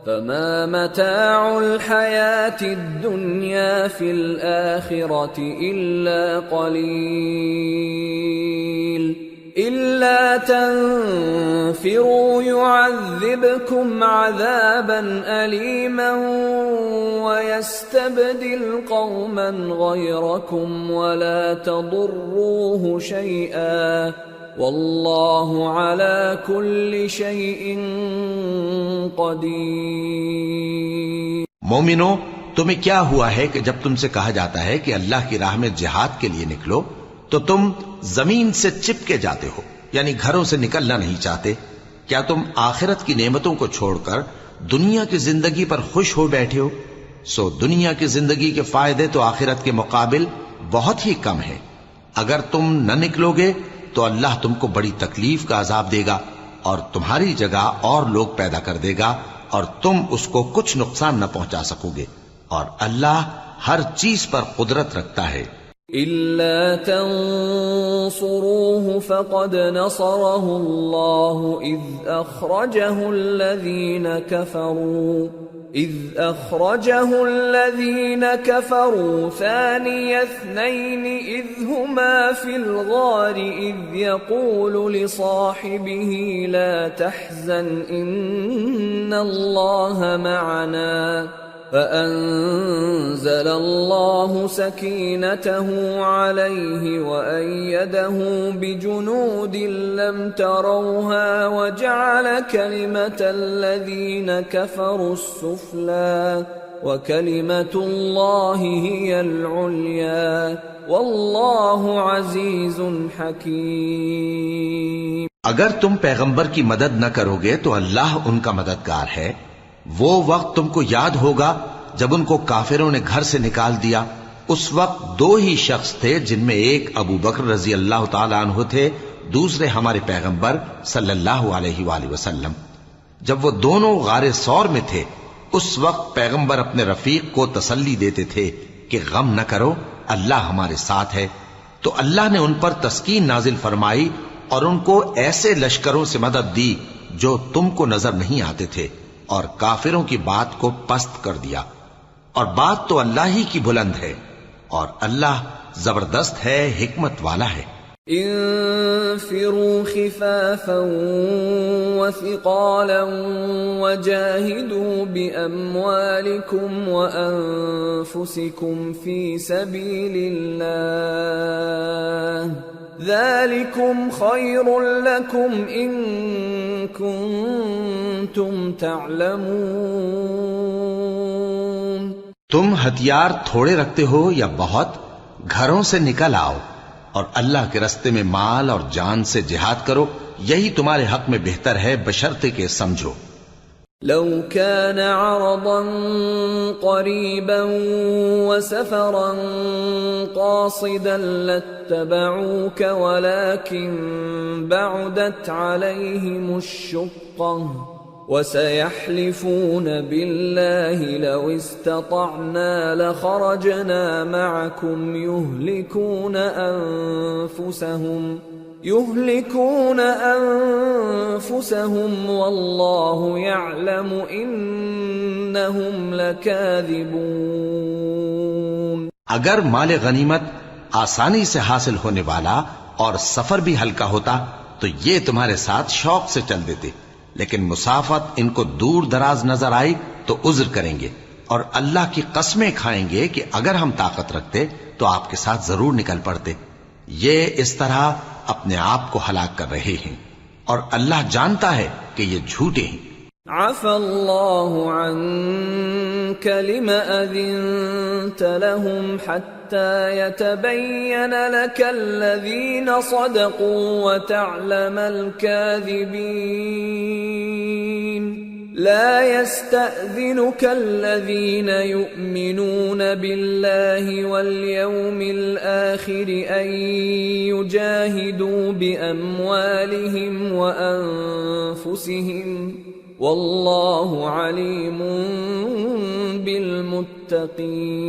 فما متاع الحياة الدنيا في الآخرة إلا قليل إلا تنفروا يعذبكم عذابا أليما ويستبدل قوما غيركم ولا تضروه شيئا واللہ علی کل شیء قدیر۔ مومنو، تمہیں کیا ہوا ہے کہ جب تم سے کہا جاتا ہے کہ اللہ کی راہ میں جہاد کے لیے نکلو تو تم زمین سے چپکے جاتے ہو، یعنی گھروں سے نکلنا نہیں چاہتے؟ کیا تم آخرت کی نعمتوں کو چھوڑ کر دنیا کی زندگی پر خوش ہو بیٹھے ہو؟ سو دنیا کی زندگی کے فائدے تو آخرت کے مقابل بہت ہی کم ہیں۔ اگر تم نہ نکلو گے تو اللہ تم کو بڑی تکلیف کا عذاب دے گا، اور تمہاری جگہ اور لوگ پیدا کر دے گا، اور تم اس کو کچھ نقصان نہ پہنچا سکو گے، اور اللہ ہر چیز پر قدرت رکھتا ہے۔ إِلَّا تَنصُرُوهُ فَقَدْ نَصَرَهُ اللَّهُ إِذْ أَخْرَجَهُ الَّذِينَ كَفَرُوا ثَانِيَ اثْنَيْنِ إِذْ هُمَا فِي الْغَارِ إِذْ يَقُولُ لِصَاحِبِهِ لَا تَحْزَنْ إِنَّ اللَّهَ مَعَنَا فَأَنزَلَ اللَّهُ سَكِينَتَهُ عَلَيْهِ وَأَيَّدَهُ بِجُنُودٍ لَّمْ تَرَوْهَا وَجَعَلَ كَلِمَةَ الَّذِينَ كَفَرُوا السُّفْلَى وَكَلِمَةُ اللَّهِ هِيَ الْعُلْيَا وَاللَّهُ عَزِيزٌ حَكِيمٌ۔ اگر تم پیغمبر کی مدد نہ کرو گے تو اللہ ان کا مددگار ہے۔ وہ وقت تم کو یاد ہوگا جب ان کو کافروں نے گھر سے نکال دیا۔ اس وقت 2 ہی شخص تھے، جن میں ایک ابو بکر رضی اللہ تعالی عنہ تھے، دوسرے ہمارے پیغمبر صلی اللہ علیہ وآلہ وسلم۔ جب وہ دونوں غار ثور میں تھے اس وقت پیغمبر اپنے رفیق کو تسلی دیتے تھے کہ غم نہ کرو، اللہ ہمارے ساتھ ہے۔ تو اللہ نے ان پر تسکین نازل فرمائی اور ان کو ایسے لشکروں سے مدد دی جو تم کو نظر نہیں آتے تھے، اور کافروں کی بات کو پست کر دیا۔ اور بات تو اللہ ہی کی بلند ہے، اور اللہ زبردست ہے، حکمت والا ہے۔ انفروا خفافا وثقالا وجاهدوا بأموالكم وأنفسكم في سبيل الله ذلكم خير لكم إن كنتم تعلمون۔ تم ہتھیار تھوڑے رکھتے ہو یا بہت، گھروں سے نکل آؤ اور اللہ کے رستے میں مال اور جان سے جہاد کرو، یہی تمہارے حق میں بہتر ہے بشرطے کہ سمجھو۔ لو كان عرضا قريبا وسفرا قاصدا لاتبعوك ولكن بعدت عليهم الشقة وسيحلفون بالله لو استطعنا لخرجنا معكم يهلكون أنفسهم والله يعلم إنهم لكاذبون۔ اگر مال غنیمت آسانی سے حاصل ہونے والا اور سفر بھی ہلکا ہوتا تو یہ تمہارے ساتھ شوق سے چل دیتے، لیکن مسافت ان کو دور دراز نظر آئی تو عذر کریں گے، اور اللہ کی قسمیں کھائیں گے کہ اگر ہم طاقت رکھتے تو آپ کے ساتھ ضرور نکل پڑتے۔ یہ اس طرح اپنے آپ کو ہلاک کر رہے ہیں، اور اللہ جانتا ہے کہ یہ جھوٹے ہیں۔ عفى الله عنك لم أذنت لهم حتى يتبين لك الذين صدقوا وتعلم الكاذبين۔ لا يستأذنك الذين يؤمنون بالله واليوم الآخر أن يجاهدوا بأموالهم وأنفسهم والله عليم بالمتقين۔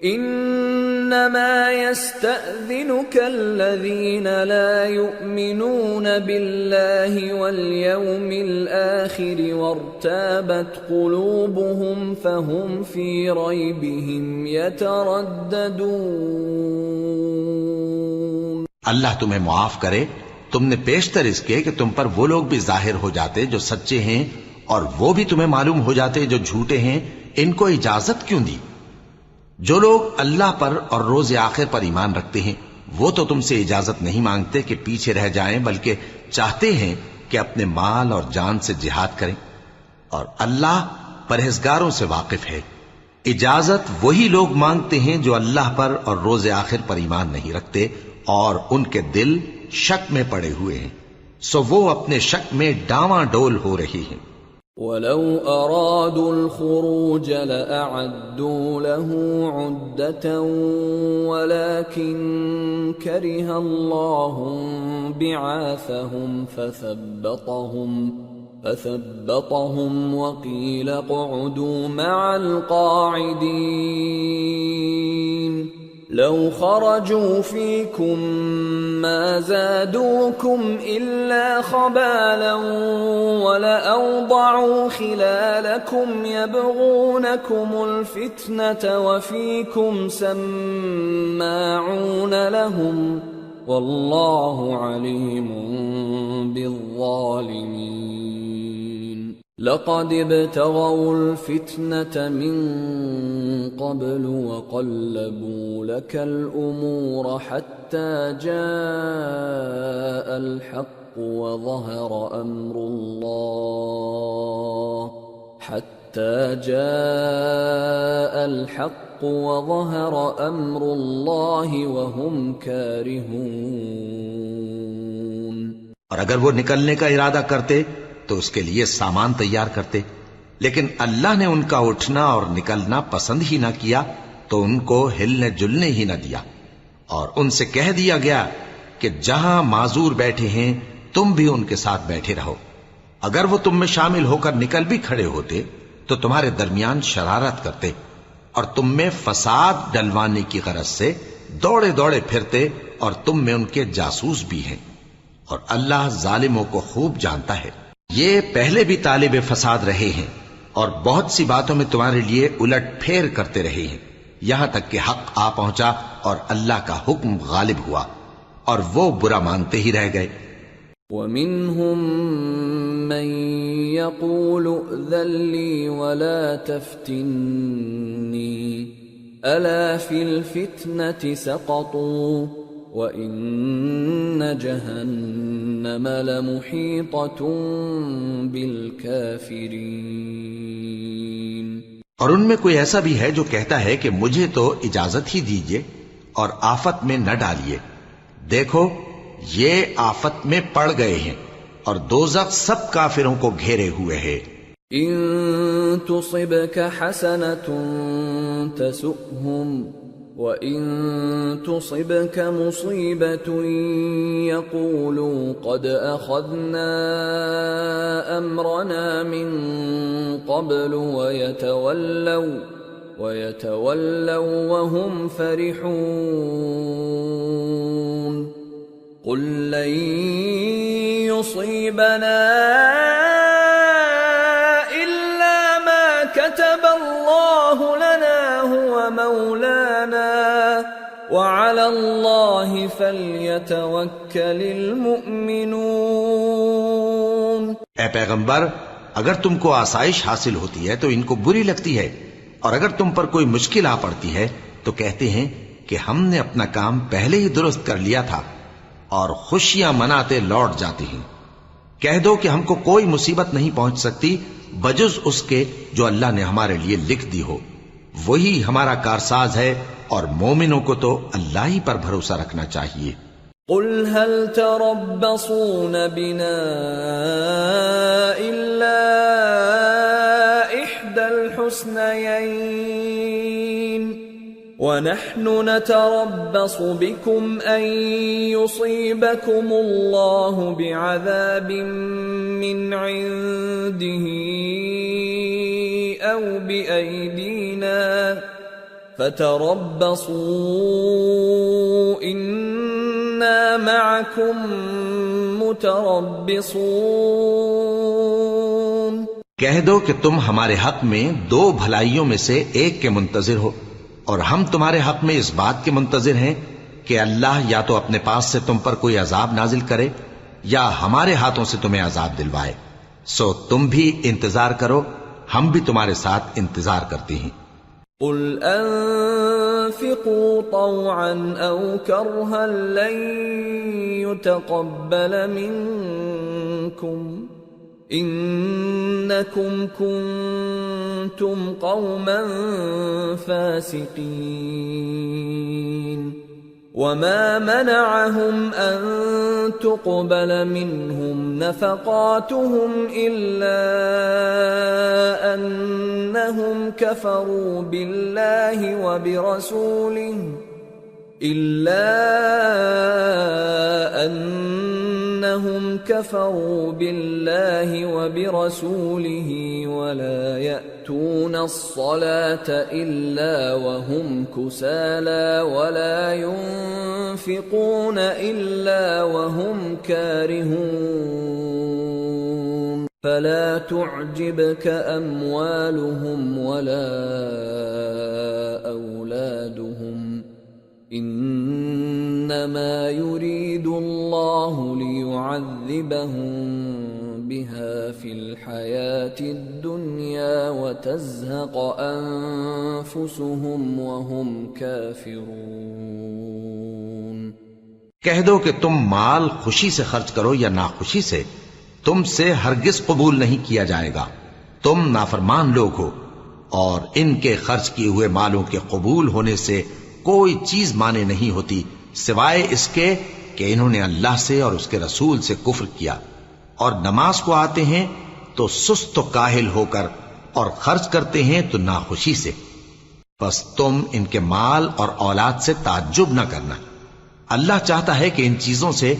انما يستأذنك الذين لا يؤمنون بالله واليوم الآخر وارتابت قلوبهم فهم في ريبهم يترددون۔ اللہ تمہیں معاف کرے، تم نے پیشتر اس کے کہ تم پر وہ لوگ بھی ظاہر ہو جاتے جو سچے ہیں، اور وہ بھی تمہیں معلوم ہو جاتے جو جھوٹے ہیں۔ ان کو اجازت کیوں دی؟ جو لوگ اللہ پر اور روز آخر پر ایمان رکھتے ہیں وہ تو تم سے اجازت نہیں مانگتے کہ پیچھے رہ جائیں، بلکہ چاہتے ہیں کہ اپنے مال اور جان سے جہاد کریں، اور اللہ پرہیزگاروں سے واقف ہے۔ اجازت وہی لوگ مانگتے ہیں جو اللہ پر اور روز آخر پر ایمان نہیں رکھتے اور ان کے دل شک میں پڑے ہوئے ہیں، سو وہ اپنے شک میں ڈاواں ڈول ہو رہی ہیں۔ وَلَوْ أَرَادُوا الْخُرُوجَ لَأَعَدُّوا لَهُ عُدَّةً وَلَكِنْ كَرِهَ اللَّهُ بِعَاثَهُمْ فَثَبَّطَهُمْ وَقِيلَ اقْعُدُوا مَعَ الْقَاعِدِينَ۔ لو خرجوا فيكم ما زادوكم إلا خبالا ولأوضعوا خلالكم يبغونكم الفتنة وفيكم سماعون لهم والله عليم بالظالمين۔ لقد ابتغوا الفتنة من قبل وقلبوا لك الأمور حتى جاء الحق وظهر أمر الله وهم كارهون۔ اور اگر وہ نکلنے کا ارادہ کرتے تو اس کے لیے سامان تیار کرتے، لیکن اللہ نے ان کا اٹھنا اور نکلنا پسند ہی نہ کیا تو ان کو ہلنے جلنے ہی نہ دیا، اور ان سے کہہ دیا گیا کہ جہاں معذور بیٹھے ہیں تم بھی ان کے ساتھ بیٹھے رہو. اگر وہ تم میں شامل ہو کر نکل بھی کھڑے ہوتے تو تمہارے درمیان شرارت کرتے اور تم میں فساد ڈلوانے کی غرض سے دوڑے دوڑے پھرتے، اور تم میں ان کے جاسوس بھی ہیں، اور اللہ ظالموں کو خوب جانتا ہے. یہ پہلے بھی طالب فساد رہے ہیں اور بہت سی باتوں میں تمہارے لیے الٹ پھیر کرتے رہے ہیں، یہاں تک کہ حق آ پہنچا اور اللہ کا حکم غالب ہوا اور وہ برا مانتے ہی رہ گئے. وَمِنْهُمْ مَنْ يَقُولُ ائْذَنْ لِي وَلَا تَفْتِنِّي أَلَا فِي الْفِتْنَةِ سَقَطُوا وَإِنَّ جَهَنَّمَ لَمُحِيطَةٌ بِالْكَافِرِينَ. اور ان میں کوئی ایسا بھی ہے جو کہتا ہے کہ مجھے تو اجازت ہی دیجئے اور آفت میں نہ ڈالیے. دیکھو یہ آفت میں پڑ گئے ہیں اور دوزخ سب کافروں کو گھیرے ہوئے ہے. إِن تُصِبْكَ حَسَنَةٌ تَسُؤْهُمْ وَإِن تُصِبْكَ مُصِيبَةٌ يَقُولُوا قَدْ أَخَذْنَا أَمْرَنَا مِن قَبْلُ وَيَتَوَلَّوْا وَهُمْ فَرِحُونَ. قُل لَّن يُصِيبَنَا إِلَّا مَا كَتَبَ اللَّهُ لَنَا هُوَ مَوْلَانَا وَعَلَى اللَّهِ فَلْيَتَوَكَّلِ الْمُؤْمِنُونَ. اے پیغمبر، اگر تم کو آسائش حاصل ہوتی ہے تو ان کو بری لگتی ہے، اور اگر تم پر کوئی مشکل آ پڑتی ہے تو کہتے ہیں کہ ہم نے اپنا کام پہلے ہی درست کر لیا تھا، اور خوشیاں مناتے لوٹ جاتے ہیں. کہہ دو کہ ہم کو کوئی مصیبت نہیں پہنچ سکتی بجز اس کے جو اللہ نے ہمارے لیے لکھ دی ہو. وہی ہمارا کارساز ہے، اور مومنوں کو تو اللہ ہی پر بھروسہ رکھنا چاہیے. قل هل تربصون بنا إلا إحدى الحسنيين ونحن نتربص بكم أن يصيبكم الله بعذاب من عنده أو بأيدينا فتربصوا إنا معكم متربصون. کہہ دو کہ تم ہمارے حق میں دو بھلائیوں میں سے ایک کے منتظر ہو، اور ہم تمہارے حق میں اس بات کے منتظر ہیں کہ اللہ یا تو اپنے پاس سے تم پر کوئی عذاب نازل کرے یا ہمارے ہاتھوں سے تمہیں عذاب دلوائے. سو تم بھی انتظار کرو، ہم بھی تمہارے ساتھ انتظار کرتے ہیں. قل انفقوا طوعا او کرها لن يتقبل منكم انکم کنتم قوما فاسقین. وما منعهم ان تقبل منهم نفقاتهم الا انهم كفروا بالله وبرسوله ولا يأتون الصلاة إلا وهم كسالى ولا ينفقون إلا وهم كارهون. فلا تعجبك أموالهم ولا أولادهم إنما يريد الله ليعذبهم بها في الحياة الدنيا وتزهق أنفسهم وهم كافرون. کہہ دو کہ تم مال خوشی سے خرچ کرو یا ناخوشی سے، تم سے ہرگز قبول نہیں کیا جائے گا. تم نافرمان لوگ ہو، اور ان کے خرچ کیے ہوئے مالوں کے قبول ہونے سے کوئی چیز مانے نہیں ہوتی سوائے اس کے کہ انہوں نے اللہ سے اور اس کے رسول سے کفر کیا، اور نماز کو آتے ہیں تو سست و کاہل ہو کر، اور خرچ کرتے ہیں تو ناخوشی سے. بس تم ان کے مال اور اولاد سے تعجب نہ کرنا، اللہ چاہتا ہے کہ ان چیزوں سے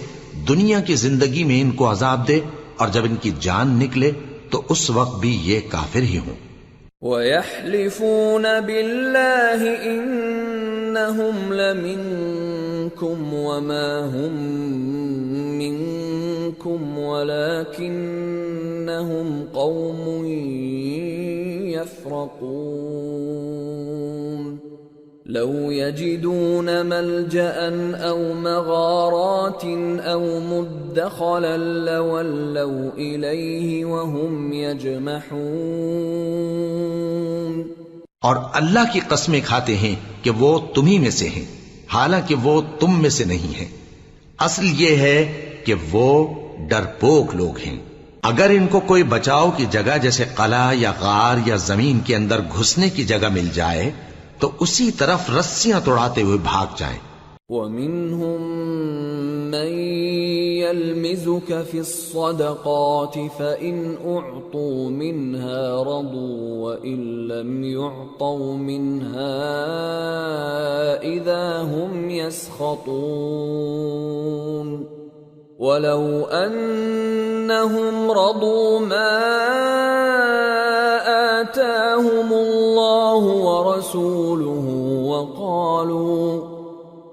دنیا کی زندگی میں ان کو عذاب دے، اور جب ان کی جان نکلے تو اس وقت بھی یہ کافر ہی ہوں۔ وَيَحْلِفُونَ بِاللَّهِ إِنَّهُمْ لَمِنكُمْ وَمَا هُمْ مِنكُمْ وَلَكِنَّهُمْ قَوْمٌ يَفْرَقُونَ لَوْ يَجِدُونَ مَلْجَأً أَوْ مَغَارَاتٍ أَوْ مُدَّخَلًا لَوَلَّوْا إِلَيْهِ وَهُمْ يَجْمَحُونَ۔ اور اللہ کی قسمیں کھاتے ہیں کہ وہ تمہیں میں سے ہیں، حالانکہ وہ تم میں سے نہیں ہیں۔ اصل یہ ہے کہ وہ ڈرپوک لوگ ہیں۔ اگر ان کو کوئی بچاؤ کی جگہ جیسے قلعہ یا غار یا زمین کے اندر گھسنے کی جگہ مل جائے تو اسی طرف رسیاں توڑاتے ہوئے بھاگ جائیں۔ وَمِنْهُمْ مَنْ يَلْمِزُكَ فِي الصَّدَقَاتِ فَإِنْ أُعْطُوا مِنْهَا رَضُوا وَإِنْ لَمْ يُعْطَوْا مِنْهَا إِذَا هُمْ يَسْخَطُونَ وَلَوْ أَنَّهُمْ رَضُوا مَا آتَاهُمُ اللَّهُ وَرَسُولُهُ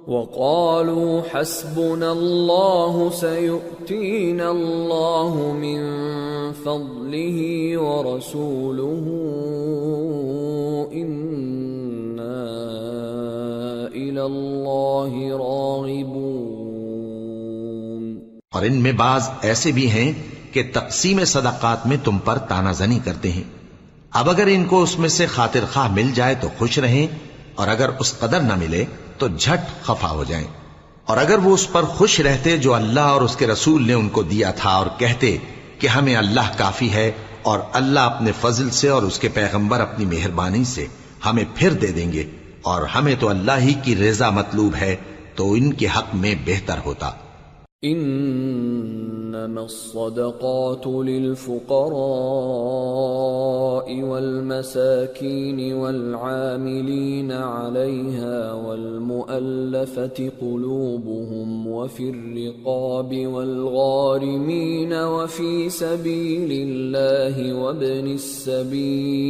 وَقَالُوا حَسْبُنَا اللَّهُ سَيُؤْتِينَا اللَّهُ مِنْ فَضْلِهِ وَرَسُولُهُ إِنَّا إِلَى اللَّهِ رَاغِبُونَ۔ اور ان میں بعض ایسے بھی ہیں کہ تقسیم صدقات میں تم پر تانا زنی کرتے ہیں۔ اب اگر ان کو اس میں سے خاطر خواہ مل جائے تو خوش رہیں، اور اگر اس قدر نہ ملے تو جھٹ خفا ہو جائیں۔ اور اگر وہ اس پر خوش رہتے جو اللہ اور اس کے رسول نے ان کو دیا تھا، اور کہتے کہ ہمیں اللہ کافی ہے، اور اللہ اپنے فضل سے اور اس کے پیغمبر اپنی مہربانی سے ہمیں پھر دے دیں گے، اور ہمیں تو اللہ ہی کی رضا مطلوب ہے، تو ان کے حق میں بہتر ہوتا۔ انما الصدقات للفقراء والمساكين والعاملين عليها والمؤلفة قلوبهم وفي الرقاب والغارمين وفي سبيل الله وابن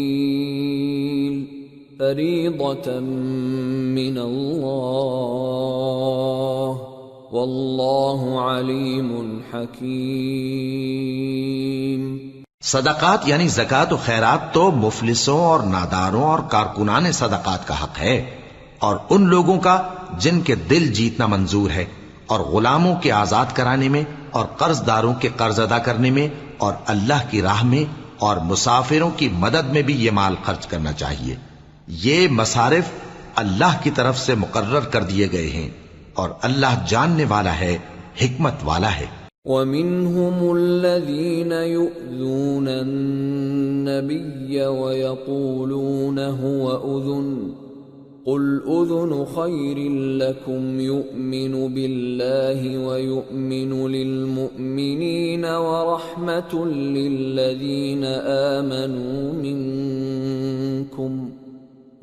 السبيل فريضة من الله واللہ علیم حکیم۔ صدقات یعنی زکوٰۃ و خیرات تو مفلسوں اور ناداروں اور کارکنان صدقات کا حق ہے، اور ان لوگوں کا جن کے دل جیتنا منظور ہے، اور غلاموں کے آزاد کرانے میں، اور قرض داروں کے قرض ادا کرنے میں، اور اللہ کی راہ میں، اور مسافروں کی مدد میں بھی یہ مال خرچ کرنا چاہیے۔ یہ مصارف اللہ کی طرف سے مقرر کر دیے گئے ہیں، اور اللہ جاننے والا ہے، حکمت والا ہے۔ وَمِنْهُمُ الَّذِينَ يُؤْذُونَ النَّبِيَّ وَيَقُولُونَ هُوَ أُذُنٌ قُلْ أُذُنُ خَيْرٍ لَكُمْ يُؤْمِنُ بِاللَّهِ وَيُؤْمِنُ لِلْمُؤْمِنِينَ وَرَحْمَةٌ لِلَّذِينَ آمَنُوا مِنْكُمْ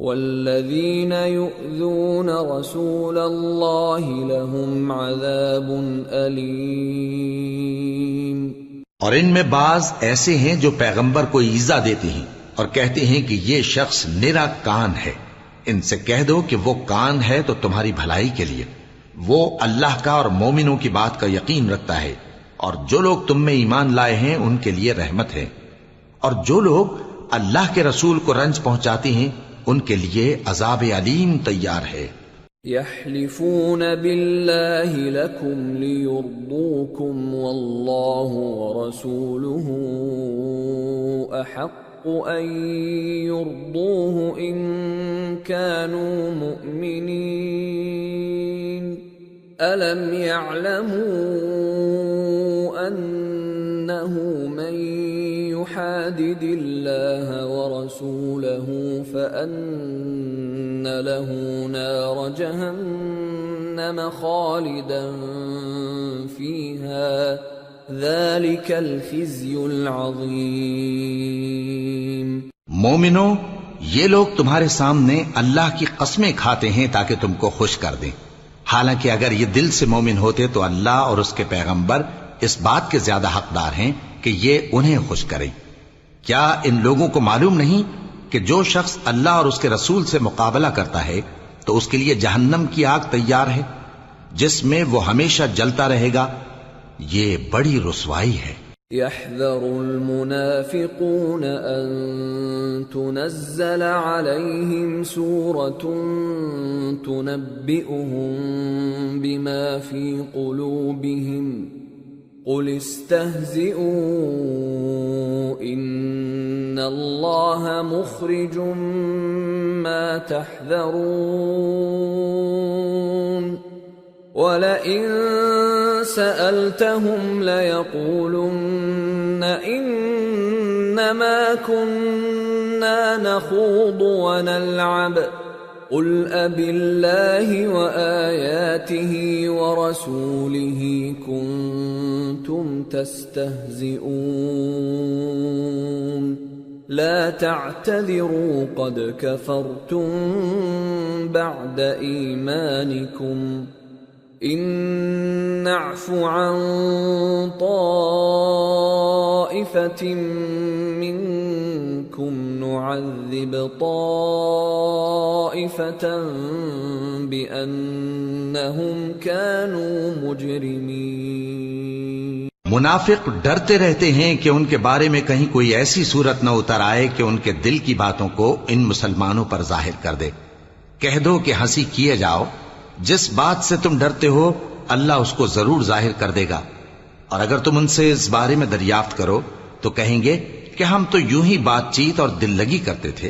والذین یؤذون رسول اللہ لهم عذاب علیم۔ اور ان میں بعض ایسے ہیں جو پیغمبر کو ایذا دیتے ہیں اور کہتے ہیں کہ یہ شخص نرا کان ہے۔ ان سے کہہ دو کہ وہ کان ہے تو تمہاری بھلائی کے لیے، وہ اللہ کا اور مومنوں کی بات کا یقین رکھتا ہے، اور جو لوگ تم میں ایمان لائے ہیں ان کے لیے رحمت ہے، اور جو لوگ اللہ کے رسول کو رنج پہنچاتے ہیں ان کے لیے عذاب علیم تیار ہے۔ یحلفون باللہ لکم لیرضوکم واللہ ورسولہ احق ان یرضوہ ان كانوا مؤمنین الم یعلموا انہ من يحادد الله ورسوله فأن له نار جهنم خالدا فيها ذلك الخزي العظيم۔ مومنو، یہ لوگ تمہارے سامنے اللہ کی قسمیں کھاتے ہیں تاکہ تم کو خوش کر دیں، حالانکہ اگر یہ دل سے مومن ہوتے تو اللہ اور اس کے پیغمبر اس بات کے زیادہ حقدار ہیں کہ یہ انہیں خوش کرے۔ کیا ان لوگوں کو معلوم نہیں کہ جو شخص اللہ اور اس کے رسول سے مقابلہ کرتا ہے تو اس کے لیے جہنم کی آگ تیار ہے جس میں وہ ہمیشہ جلتا رہے گا، یہ بڑی رسوائی ہے۔ يحذر المنافقون أن تنزل عليهم سورة تنبئهم بما في قلوبهم قل استهزئوا إن الله مخرج ما تحذرون وَلَئِن سَأَلْتَهُمْ لَيَقُولُنَّ إِنَّمَا كُنَّا نَخُوضُ وَنَلْعَبُ قُلْ أَبِاللَّهِ وَآيَاتِهِ وَرَسُولِهِ كُنتُمْ تَسْتَهْزِئُونَ لَا تَعْتَذِرُوا قَدْ كَفَرْتُمْ بَعْدَ إِيمَانِكُمْ إن نعف عن طائفة منكم نعذب طائفة بأنهم كانوا مجرمين۔ منافق ڈرتے رہتے ہیں کہ ان کے بارے میں کہیں کوئی ایسی صورت نہ اتر آئے کہ ان کے دل کی باتوں کو ان مسلمانوں پر ظاہر کر دے۔ کہہ دو کہ ہنسی کیے جاؤ، جس بات سے تم ڈرتے ہو اللہ اس کو ضرور ظاہر کر دے گا، اور اگر تم ان سے اس بارے میں دریافت کرو تو کہیں گے کہ ہم تو یوں ہی بات چیت اور دل لگی کرتے تھے۔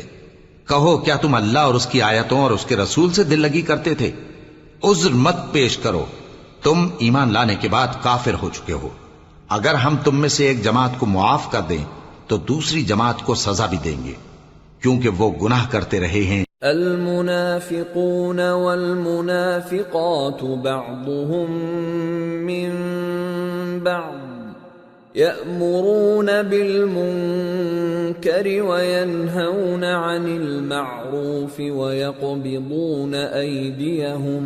کہو کیا تم اللہ اور اس کی آیتوں اور اس کے رسول سے دل لگی کرتے تھے؟ عذر مت پیش کرو، تم ایمان لانے کے بعد کافر ہو چکے ہو۔ اگر ہم تم میں سے ایک جماعت کو معاف کر دیں تو دوسری جماعت کو سزا بھی دیں گے، کیونکہ وہ گناہ کرتے رہے ہیں۔ المنافقون والمنافقات بعضهم من بعض يأمرون بالمنكر وينهون عن المعروف ويقبضون أيديهم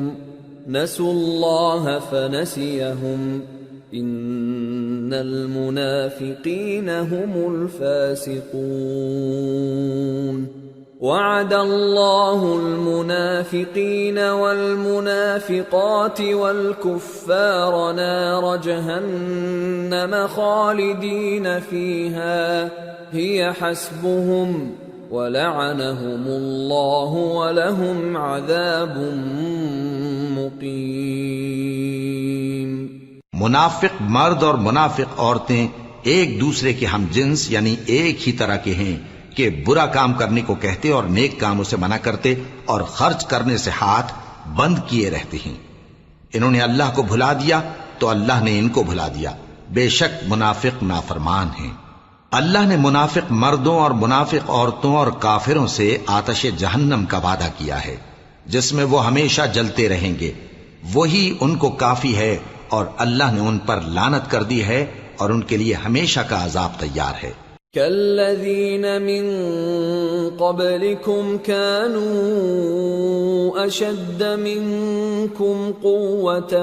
نسوا الله فنسيهم إن المنافقين هم الفاسقون وعد الله المنافقين والمنافقات والكفار نار جهنم خالدين فيها هي حسبهم ولعنهم الله ولهم عذاب مقيم۔ منافق مرد اور منافق عورتیں ایک دوسرے کے ہم جنس یعنی ایک ہی طرح کے ہیں کہ برا کام کرنے کو کہتے اور نیک کاموں سے منع کرتے اور خرچ کرنے سے ہاتھ بند کیے رہتے ہیں۔ انہوں نے اللہ کو بھلا دیا تو اللہ نے ان کو بھلا دیا، بے شک منافق نافرمان ہیں۔ اللہ نے منافق مردوں اور منافق عورتوں اور کافروں سے آتش جہنم کا وعدہ کیا ہے جس میں وہ ہمیشہ جلتے رہیں گے، وہی ان کو کافی ہے، اور اللہ نے ان پر لعنت کر دی ہے اور ان کے لیے ہمیشہ کا عذاب تیار ہے۔ كالذين من قبلكم كانوا أشد منكم قوة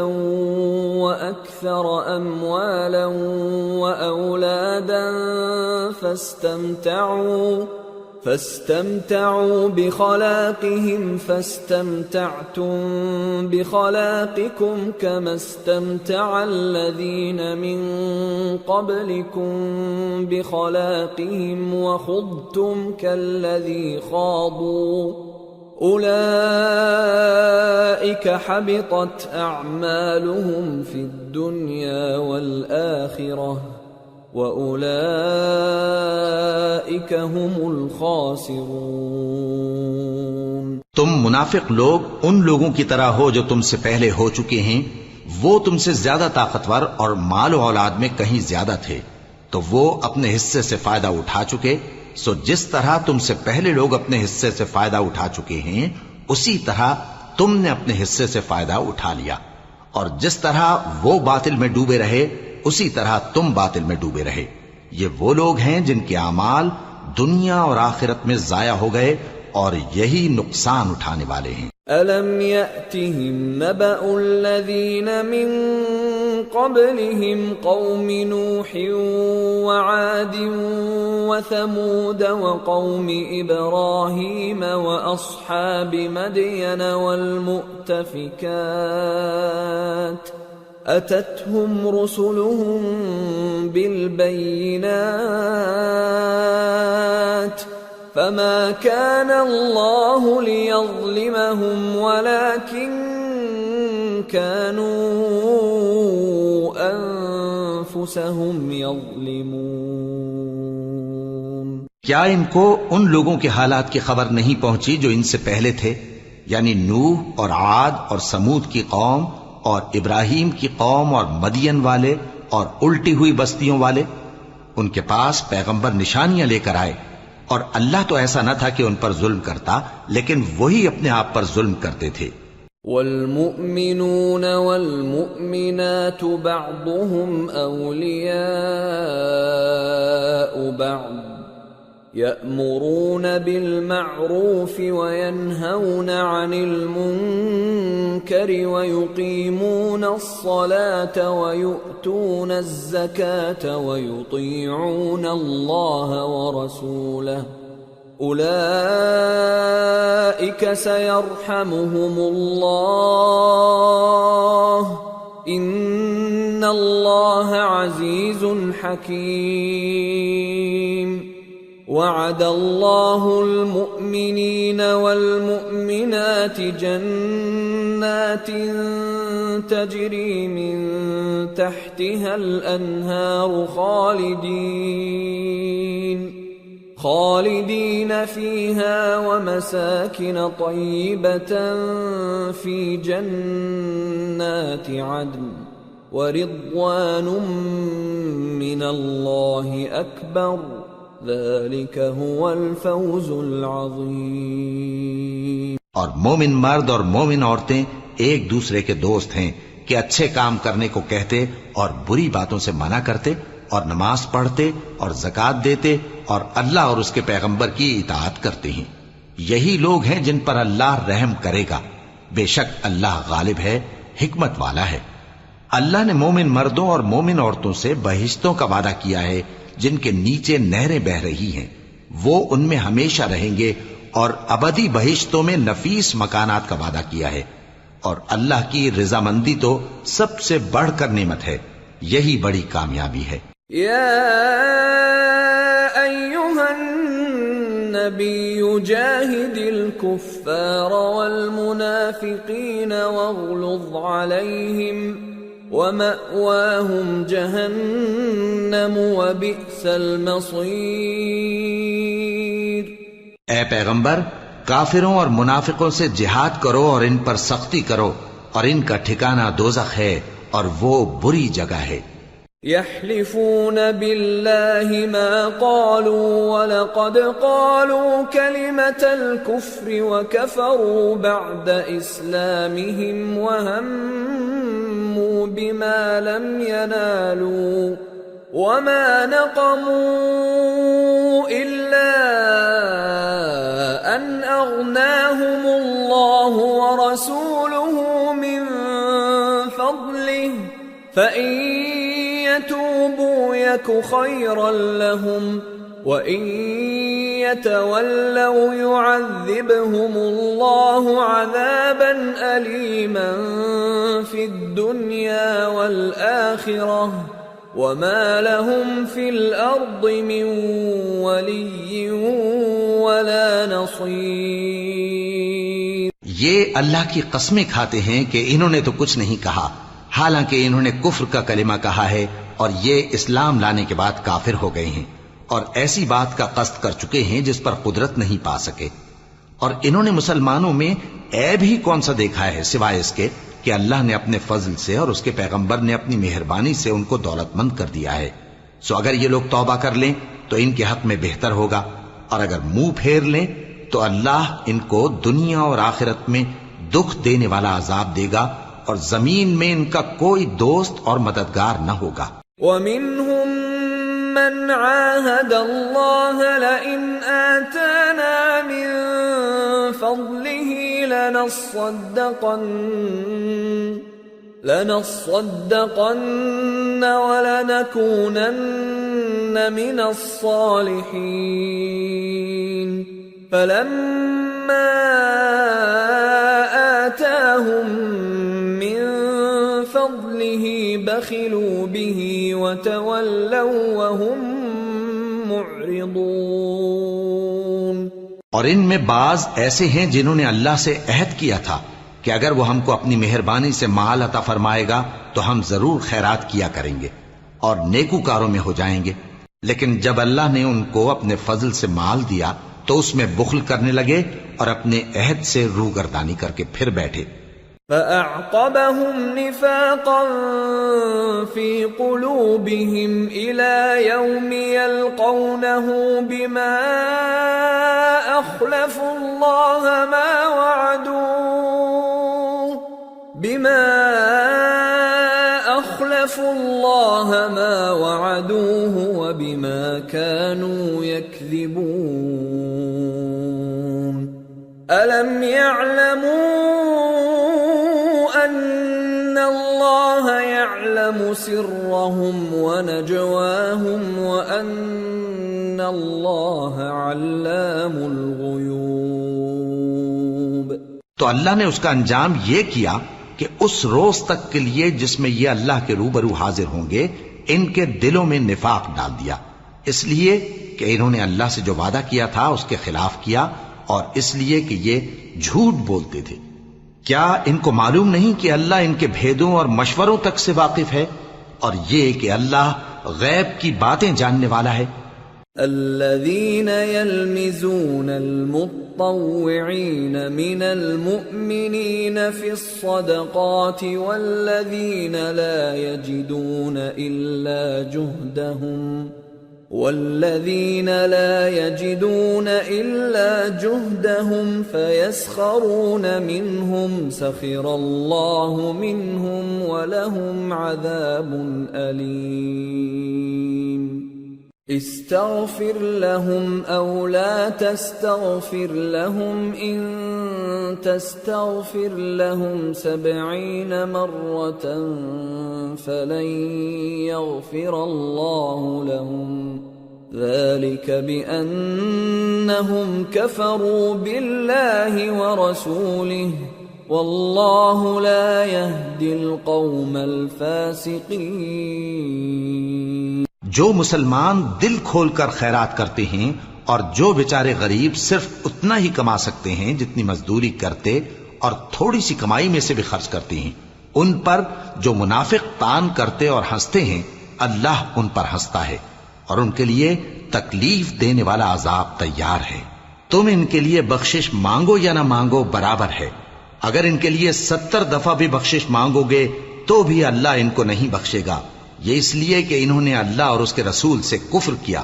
وأكثر أموالا وأولادا فاستمتعوا بخلاقهم فاستمتعتم بخلاقكم كما استمتع الذين من قبلكم بخلاقهم وخضتم كالذي خاضوا أولئك حبطت أعمالهم في الدنيا والآخرة وَأُولَئِكَ هُمُ الْخَاسِرُونَ۔ تم منافق لوگ ان لوگوں کی طرح ہو جو تم سے پہلے ہو چکے ہیں، وہ تم سے زیادہ طاقتور اور مال و اولاد میں کہیں زیادہ تھے، تو وہ اپنے حصے سے فائدہ اٹھا چکے، سو جس طرح تم سے پہلے لوگ اپنے حصے سے فائدہ اٹھا چکے ہیں اسی طرح تم نے اپنے حصے سے فائدہ اٹھا لیا، اور جس طرح وہ باطل میں ڈوبے رہے اسی طرح تم باطل میں ڈوبے رہے۔ یہ وہ لوگ ہیں جن کے اعمال دنیا اور آخرت میں ضائع ہو گئے اور یہی نقصان اٹھانے والے ہیں۔ أَلَمْ يَأْتِهِمْ نَبَأُ الَّذِينَ مِنْ قَبْلِهِمْ قَوْمِ نُوحٍ وَعَادٍ وَثَمُودَ وَقَوْمِ إِبْرَاهِيمَ وَأَصْحَابِ مَدْيَنَ وَالْمُؤْتَفِكَاتِ أَتَتْهُمْ رُسُلُهُم بِالْبَيِّنَاتِ فما كان الله ليظلمهم ولكن كانوا أنفسهم يظلمون۔ کیا ان کو ان لوگوں کے حالات کی خبر نہیں پہنچی جو ان سے پہلے تھے، یعنی نوح اور عاد اور سمود کی قوم اور ابراہیم کی قوم اور مدین والے اور الٹی ہوئی بستیوں والے؟ ان کے پاس پیغمبر نشانیاں لے کر آئے، اور اللہ تو ایسا نہ تھا کہ ان پر ظلم کرتا، لیکن وہی اپنے آپ پر ظلم کرتے تھے۔ والمؤمنون والمؤمنات بعضهم أولياء بعض يأمرون بالمعروف وينهون عن المنكر ويقيمون الصلاة ويؤتون الزكاة ويطيعون الله ورسوله أولئك سيرحمهم الله إن الله عزيز حكيم۔ وعد الله المؤمنين والمؤمنات جنات تجري من تحتها الأنهار خالدين فيها ومساكن طيبة في جنات عدن ورضوان من الله أكبر ذلك هو الفوز العظیم۔ اور مومن مرد اور مومن عورتیں ایک دوسرے کے دوست ہیں کہ اچھے کام کرنے کو کہتے اور بری باتوں سے منع کرتے اور نماز پڑھتے اور زکوٰۃ دیتے اور اللہ اور اس کے پیغمبر کی اطاعت کرتے ہیں۔ یہی لوگ ہیں جن پر اللہ رحم کرے گا، بے شک اللہ غالب ہے، حکمت والا ہے۔ اللہ نے مومن مردوں اور مومن عورتوں سے بہشتوں کا وعدہ کیا ہے جن کے نیچے نہریں بہ رہی ہیں، وہ ان میں ہمیشہ رہیں گے، اور ابدی بہشتوں میں نفیس مکانات کا وعدہ کیا ہے، اور اللہ کی رضامندی تو سب سے بڑھ کر نعمت ہے، یہی بڑی کامیابی ہے۔ یا ایھا النبی جاہد الکفار والمنافقین واغلظ علیہم وَمَأْوَاهُمْ جَهَنَّمُ وَبِئْسَ الْمَصِيرُ۔ اے پیغمبر، کافروں اور منافقوں سے جہاد کرو اور ان پر سختی کرو، اور ان کا ٹھکانہ دوزخ ہے اور وہ بری جگہ ہے۔ يحلفون بالله ما قالوا ولقد قالوا كلمة الكفر وكفروا بعد إسلامهم وهموا بما لم ينالوا وما نقموا إلا أن أغناهم الله ورسوله من فضله فإن يتوبوا يك خيرا لهم وإن يتولوا يعذبهم الله عذابا أليما في الدنيا والآخرة وما لهم في الأرض من ولي ولا نصير۔ یہ اللہ کی قسمیں کھاتے ہیں کہ انہوں نے تو کچھ نہیں کہا، حالانکہ انہوں نے کفر کا کلمہ کہا ہے اور یہ اسلام لانے کے بعد کافر ہو گئے ہیں، اور ایسی بات کا قصد کر چکے ہیں جس پر قدرت نہیں پا سکے۔ اور انہوں نے مسلمانوں میں عیب ہی کون سا دیکھا ہے سوائے اس کے کہ اللہ نے اپنے فضل سے اور اس کے پیغمبر نے اپنی مہربانی سے ان کو دولت مند کر دیا ہے۔ سو اگر یہ لوگ توبہ کر لیں تو ان کے حق میں بہتر ہوگا، اور اگر منہ پھیر لیں تو اللہ ان کو دنیا اور آخرت میں دکھ دینے والا عذاب دے گا، اور زمین میں ان کا کوئی دوست اور مددگار نہ ہوگا۔ وَمِنْهُمْ مَنْ عَاهَدَ اللَّهَ لَئِنْ آتَانَا مِنْ فَضْلِهِ لنصدقن ولنكونن من الصالحين فلما آتاهم من فضله بخلوا به وتولوا وهم معرضون۔ اور ان میں بعض ایسے ہیں جنہوں نے اللہ سے عہد کیا تھا کہ اگر وہ ہم کو اپنی مہربانی سے مال عطا فرمائے گا تو ہم ضرور خیرات کیا کریں گے اور نیکوکاروں میں ہو جائیں گے، لیکن جب اللہ نے ان کو اپنے فضل سے مال دیا تو اس میں بخل کرنے لگے اور اپنے عہد سے روگردانی کر کے پھر بیٹھے۔ فأعقبهم نفاقا في قلوبهم إلى يوم يلقونه بما أخلفوا الله ما وعدوه وبما كانوا يكذبون ألم يعلموا أن الله يعلم سرهم ونجواهم وأن الله علام الغيوب۔ تو اللہ نے اس کا انجام یہ کیا کہ اس روز تک کے لیے جس میں یہ اللہ کے روبرو حاضر ہوں گے ان کے دلوں میں نفاق ڈال دیا، اس لیے کہ انہوں نے اللہ سے جو وعدہ کیا تھا اس کے خلاف کیا، اور اس لیے کہ یہ جھوٹ بولتے تھے۔ کیا ان کو معلوم نہیں کہ اللہ ان کے بھیدوں اور مشوروں تک سے واقف ہے، اور یہ کہ اللہ غیب کی باتیں جاننے والا ہے۔ الذين يلمزون المطوعين من المؤمنين في الصدقات والذين لا يجدون إلا جهدهم فيسخرون منهم سخر الله منهم ولهم عذاب أليم استغفر لهم أو لا تستغفر لهم إن تستغفر لهم 70 مرة فلن يغفر الله لهم ذلك بأنهم كفروا بالله ورسوله والله لا يهدي القوم الفاسقين۔ جو مسلمان دل کھول کر خیرات کرتے ہیں اور جو بیچارے غریب صرف اتنا ہی کما سکتے ہیں جتنی مزدوری کرتے اور تھوڑی سی کمائی میں سے بھی خرچ کرتے ہیں، ان پر جو منافق تان کرتے اور ہنستے ہیں اللہ ان پر ہنستا ہے اور ان کے لیے تکلیف دینے والا عذاب تیار ہے۔ تم ان کے لیے بخشش مانگو یا نہ مانگو برابر ہے، اگر ان کے لیے 70 دفعہ بھی بخشش مانگو گے تو بھی اللہ ان کو نہیں بخشے گا، یہ اس لیے کہ انہوں نے اللہ اور اس کے رسول سے کفر کیا،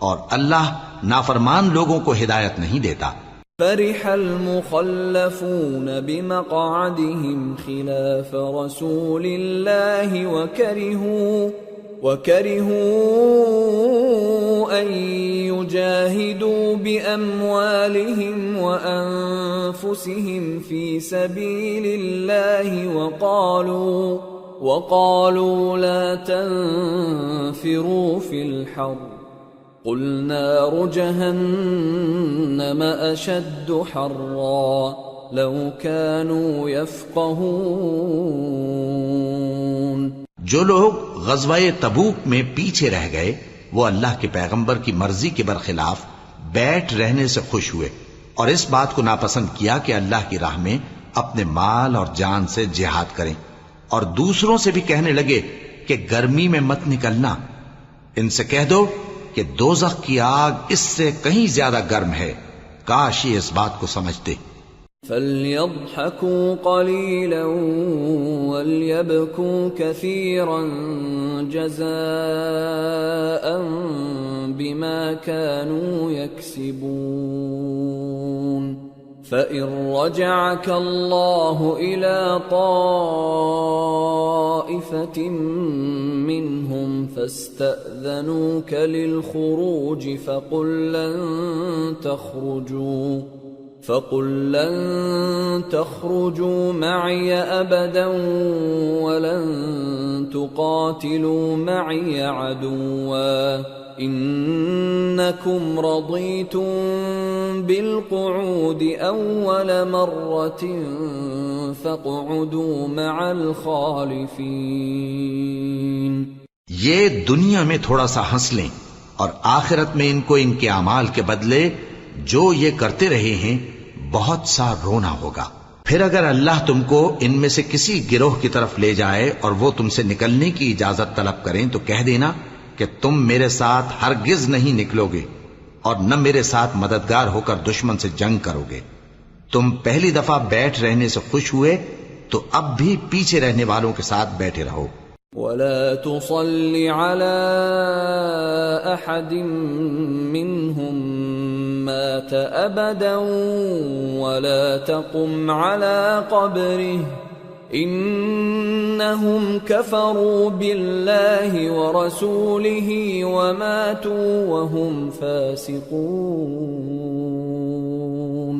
اور اللہ نافرمان لوگوں کو ہدایت نہیں دیتا۔ فرح المخلفون بمقعدهم خلاف رسول الله وكرهوا أن يجاهدوا بأموالهم وأنفسهم في سبيل الله وقالوا لا تنفروا في الحر قل نار جهنم أشد حرا لو كانوا يفقهون۔ جو لوگ غزوہ تبوک میں پیچھے رہ گئے وہ اللہ کے پیغمبر کی مرضی کے برخلاف بیٹھ رہنے سے خوش ہوئے اور اس بات کو ناپسند کیا کہ اللہ کی راہ میں اپنے مال اور جان سے جہاد کریں، اور دوسروں سے بھی کہنے لگے کہ گرمی میں مت نکلنا۔ ان سے کہہ دو کہ دوزخ کی آگ اس سے کہیں زیادہ گرم ہے، کاش یہ اس بات کو سمجھتے۔ فَلْيَضْحَكُوا قَلِيلًا وَلْيَبْكُوا كَثِيرًا جَزَاءً بِمَا كَانُوا يَكْسِبُونَ۔ فَإِن رَّجَعَكَ اللَّهُ إِلَى طَائِفَةٍ مِّنْهُمْ فَاسْتَأْذَنُوكَ لِلْخُرُوجِ فَقُل لَّن فقل لن تخرجوا معي أبدا ولن تقاتلوا معي عدوا إنكم رضيتم بالقعود أول مرة فاقعدوا مع الخالفين. یہ دنیا میں تھوڑا سا ہنس لیں اور آخرت میں ان کو ان کے اعمال کے بدلے جو یہ کرتے رہے ہیں بہت سا رونا ہوگا. پھر اگر اللہ تم کو ان میں سے کسی گروہ کی طرف لے جائے اور وہ تم سے نکلنے کی اجازت طلب کریں تو کہہ دینا کہ تم میرے ساتھ ہرگز نہیں نکلو گے اور نہ میرے ساتھ مددگار ہو کر دشمن سے جنگ کرو گے. تم پہلی دفعہ بیٹھ رہنے سے خوش ہوئے تو اب بھی پیچھے رہنے والوں کے ساتھ بیٹھے رہو. ولا تصل على أحد منهم مات أبدا ولا تقم على قبره إنهم كفروا بالله ورسوله وماتوا وهم فاسقون.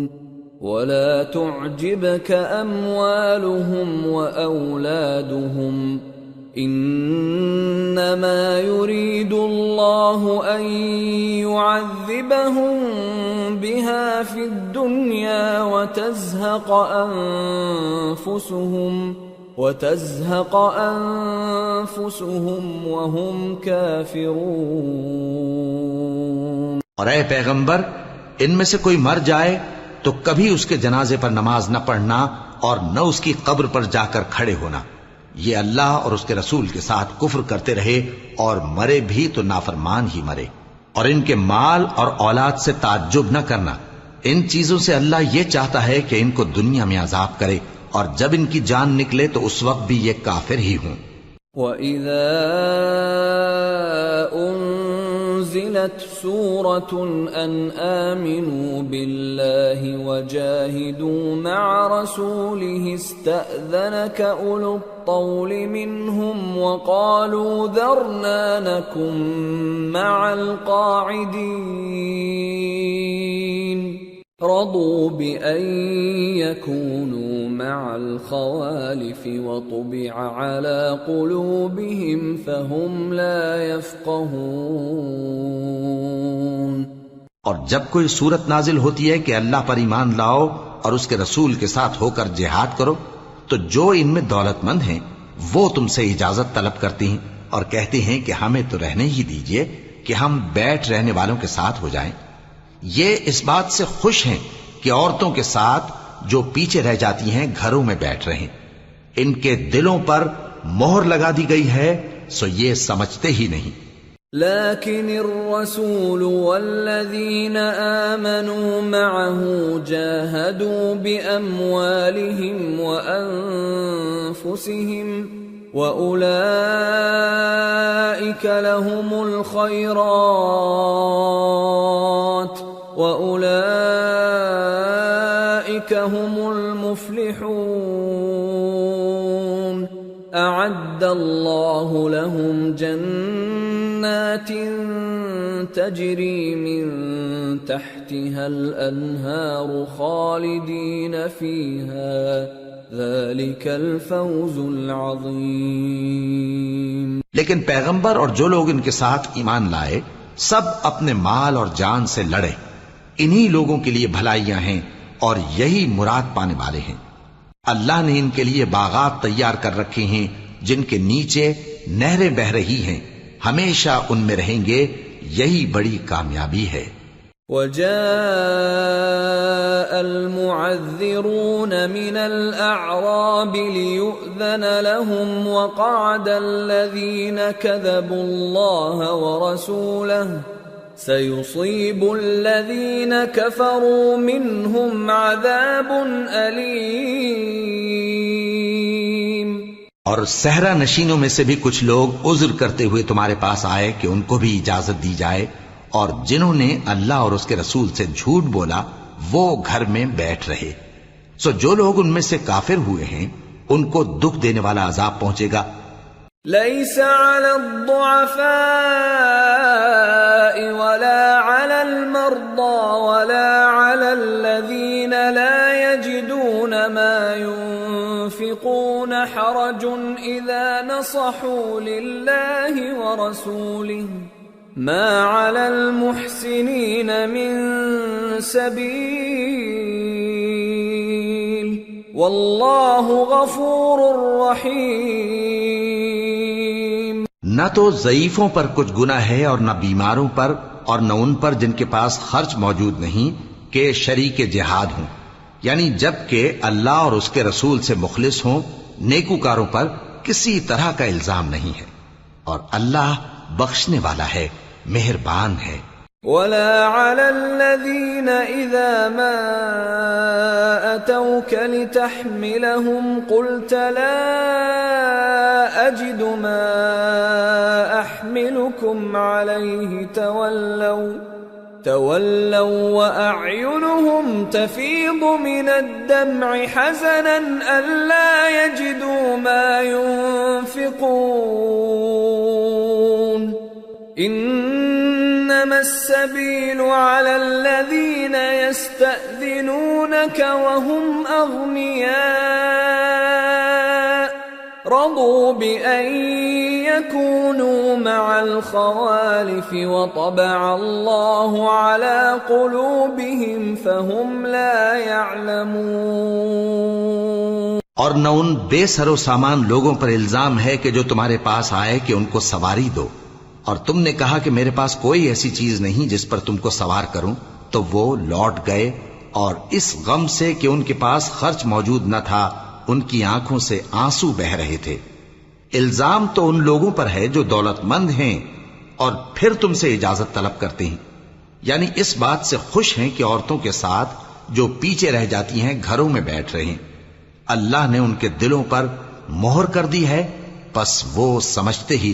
ولا تعجبك أموالهم وأولادهم إنما يريد الله أن يعذبهم بها في الدنيا وتزهق أنفسهم وهم كافرون. اور اے پیغمبر ان میں سے کوئی مر جائے تو کبھی اس کے جنازے پر نماز نہ پڑھنا اور نہ اس کی قبر پر جا کر کھڑے ہونا. یہ اللہ اور اس کے رسول کے ساتھ کفر کرتے رہے اور مرے بھی تو نافرمان ہی مرے. اور ان کے مال اور اولاد سے تعجب نہ کرنا. ان چیزوں سے اللہ یہ چاہتا ہے کہ ان کو دنیا میں عذاب کرے اور جب ان کی جان نکلے تو اس وقت بھی یہ کافر ہی ہوں. وَإِذَا أُنزِلَتْ سُورَةٌ أَنْ آمِنُوا بِاللَّهِ وَجَاهِدُوا مَعَ رَسُولِهِ اسْتَأْذَنَكَ أُولُو الطَّوْلِ مِنْهُمْ وَقَالُوا ذَرْنَا نَكُنْ مَعَ الْقَاعِدِينَ رَضُوا بِأَنْ يَكُونُوا مَعَ الْخَوَالِفِ وَطُبِعَ عَلَى قُلُوبِهِمْ فَهُمْ لَا يَفْقَهُونَ. اور جب کوئی صورت نازل ہوتی ہے کہ اللہ پر ایمان لاؤ اور اس کے رسول کے ساتھ ہو کر جہاد کرو تو جو ان میں دولت مند ہیں وہ تم سے اجازت طلب کرتی ہیں اور کہتے ہیں کہ ہمیں تو رہنے ہی دیجئے کہ ہم بیٹھ رہنے والوں کے ساتھ ہو جائیں. یہ اس بات سے خوش ہیں کہ عورتوں کے ساتھ جو پیچھے رہ جاتی ہیں گھروں میں بیٹھ رہیں. ان کے دلوں پر مہر لگا دی گئی ہے سو یہ سمجھتے ہی نہیں. لكن الرسول والذين آمنوا معه جاهدوا بأموالهم وأنفسهم وأولئك لهم الخيرات وأولئك هم المفلحون. أعد الله لهم جنات تجري من تحتها الأنهار خالدين فيها ذلك الفوز العظيم. لیکن پیغمبر اور جو لوگ ان کے ساتھ ایمان لائے سب اپنے مال اور جان سے لڑے. انہی لوگوں کے لیے بھلائیاں ہیں اور یہی مراد پانے والے ہیں. اللہ نے ان کے لیے باغات تیار کر رکھے ہیں جن کے نیچے نہریں بہ رہی ہیں. ہمیشہ ان میں رہیں گے. یہی بڑی کامیابی ہے. وَجَاءَ الْمُعَذِّرُونَ مِنَ الْأَعْرَابِ لِيُؤْذَنَ لَهُمْ وَقَعَدَ الَّذِينَ كَذَبُوا اللَّهَ وَرَسُولَهُ سَيُصِيبُ الَّذِينَ كَفَرُوا مِنْهُمْ عَذَابٌ أَلِيمٌ. اور صحرا نشینوں میں سے بھی کچھ لوگ عذر کرتے ہوئے تمہارے پاس آئے کہ ان کو بھی اجازت دی جائے، اور جنہوں نے اللہ اور اس کے رسول سے جھوٹ بولا وہ گھر میں بیٹھ رہے. سو جو لوگ ان میں سے کافر ہوئے ہیں ان کو دکھ دینے والا عذاب پہنچے گا. ليس على الضعفاء ولا على المرضى ولا على على الذين لا يجدون ما ينفقون حرج إذا نصحوا لله ورسوله ما على المحسنين من سبيل والله غفور رحيم۔ نہ تو ضعیفوں پر کچھ گناہ ہے اور نہ بیماروں پر اور نہ ان پر جن کے پاس خرچ موجود نہیں کہ شریک جہاد ہوں، یعنی جب کہ اللہ اور اس کے رسول سے مخلص ہوں، نیکوکاروں پر کسی طرح کا الزام نہیں ہے، اور اللہ بخشنے والا ہے، مہربان ہے۔ ولا على الذين إذا ما أتوك لتحملهم قلت لا أجد ما أحملكم عليه تولوا وأعينهم تفيض من الدمع حزنا ألا يجدوا ما ينفقون إنما السبيل على الذين يستأذنونك وهم أغنياء رضوا بأن يكونوا مع الخوالف وطبع الله على قلوبهم فهم لا يعلمون۔ اور نہ ان بے سر و سامان لوگوں پر الزام ہے کہ جو تمہارے پاس آئے کہ ان کو سواری دو، اور تم نے کہا کہ میرے پاس کوئی ایسی چیز نہیں جس پر تم کو سوار کروں، تو وہ لوٹ گئے، اور اس غم سے کہ ان کے پاس خرچ موجود نہ تھا ان کی آنکھوں سے آنسو بہ رہے تھے۔ الزام تو ان لوگوں پر ہے جو دولت مند ہیں اور پھر تم سے اجازت طلب کرتے ہیں، یعنی اس بات سے خوش ہیں کہ عورتوں کے ساتھ جو پیچھے رہ جاتی ہیں گھروں میں بیٹھ رہے ہیں۔ اللہ نے ان کے دلوں پر مہر کر دی ہے، پس وہ سمجھتے ہی نہیں۔